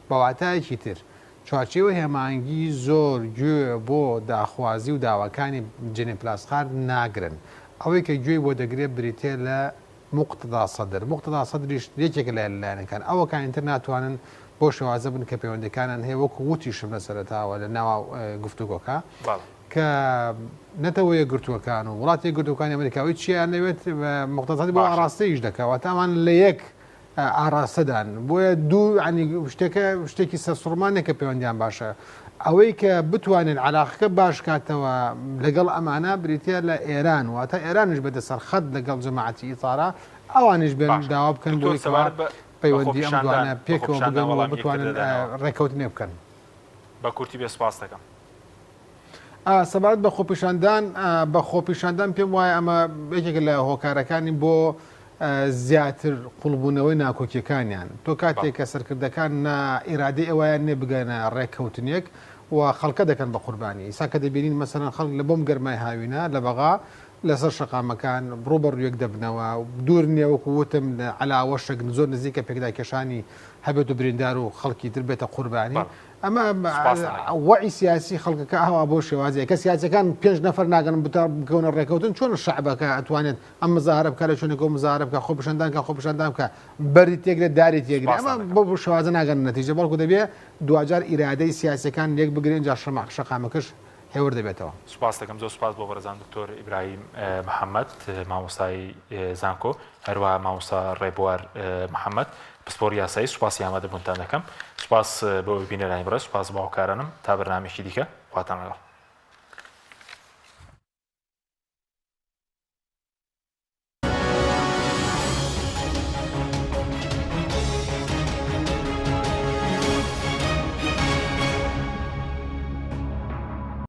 Speaker 2: بەواتایەکی تر چوارچێوە هێمانگی زۆر گوێ بۆ داخوازی و داواکانی جینی پلاسخارد ناگرن ئەوەی کە گوێی بۆ دەگرێت بریتێ لە مقتدا سەدریش یەکێک لە لایەنەکان ئەوە کانتر ناتوانن بۆ شێوازە بن کە پەیوەندەکانان هەیە وەکو وتیشم لە سەرەتاوە لە ناو گفتوگۆکە کە نەتەوە یەکگرتووەکان و وڵاتی یەکگرتوەکانی ئەمریکاوی چیان نەوێت مقتەسەدی بۆ ئاراستەیش دەکەوە تامان لە یەک ئاراستەدان بۆیە دوو عنی شتێکی سەرسوڕمانێکە پەیوەندیان باشە ئەوەی کە بتوانن علاقەکە باش کاتەوە لەگەڵ ئەمانە بریتە لە ئێران واتە ئێرانش بەدەسەر خەت لەگەڵ جەماعەتی ئیتارا ئەوانش بێن داوا بکەن بۆی پەیوەندی ئەم دوانە پێکەوە بگەن بتوانن ڕێکەوتنێ بکەن
Speaker 1: بە کورتی بێ سوپاس دەکەم
Speaker 2: سەبارەت بە خۆپیشاندان پێم وایە ئەمە یەکێک لە هۆکارەکانی بۆ زیاتر قوڵبوونەوەی ناکۆکیەکانیان تۆ کاتێک کە سەرکردەکان ئیرادەی ئەویان نێ بگەنە ڕێککەوتنێک و خەڵکە دەکەن بە قوربانی ئیسا کە دەبینین مەسەرەن خەڵک لە بۆم گەرمای هاوینە لە بەغا لەسەر شەقامەکان ڕوبەڕوویەک دەبنەوە دوور نییە وەکووتم علاوە شەک زۆر نزیکە پێکدا کێشانی هەبێت و بریندار و خەڵکی تر بێتە قوربانی ئەمە وعی سیاسی خەڵکەکە هەوا بۆ شێوازەیە کە سیاسەکان 5 نەفر ناگەن بکەونە ڕێکەوتن چۆن شعبەکە ئەتوانێت ئەم مزارە بکە لە چۆنێک مزارە بکە خۆپشاندان بکە بەری تێگرێت داری تێگرێت ئەمە بۆ شێوازە ناگەن نەتیجە بەڵکو دەبێت دوجار ئیرادەی سیاسەکان یەک بگرێن جا شەقامەکەش هێور دەبێتەوە.
Speaker 1: سوپاس دەکەم زۆر سوپاس بۆ بەرزان دکتۆر ئیبراهیم محەممەد مامۆستای زانکۆ هەروەها مامۆستا ڕێبوار محەممەد پسپۆری یاسایی سوپاسی ئامادەبوونتان دەکەم سوپاس بۆ بینەرانی بڕە سوپاس باوکارانم تا بەرنامێکی دیکە خواتان لەگەڵ.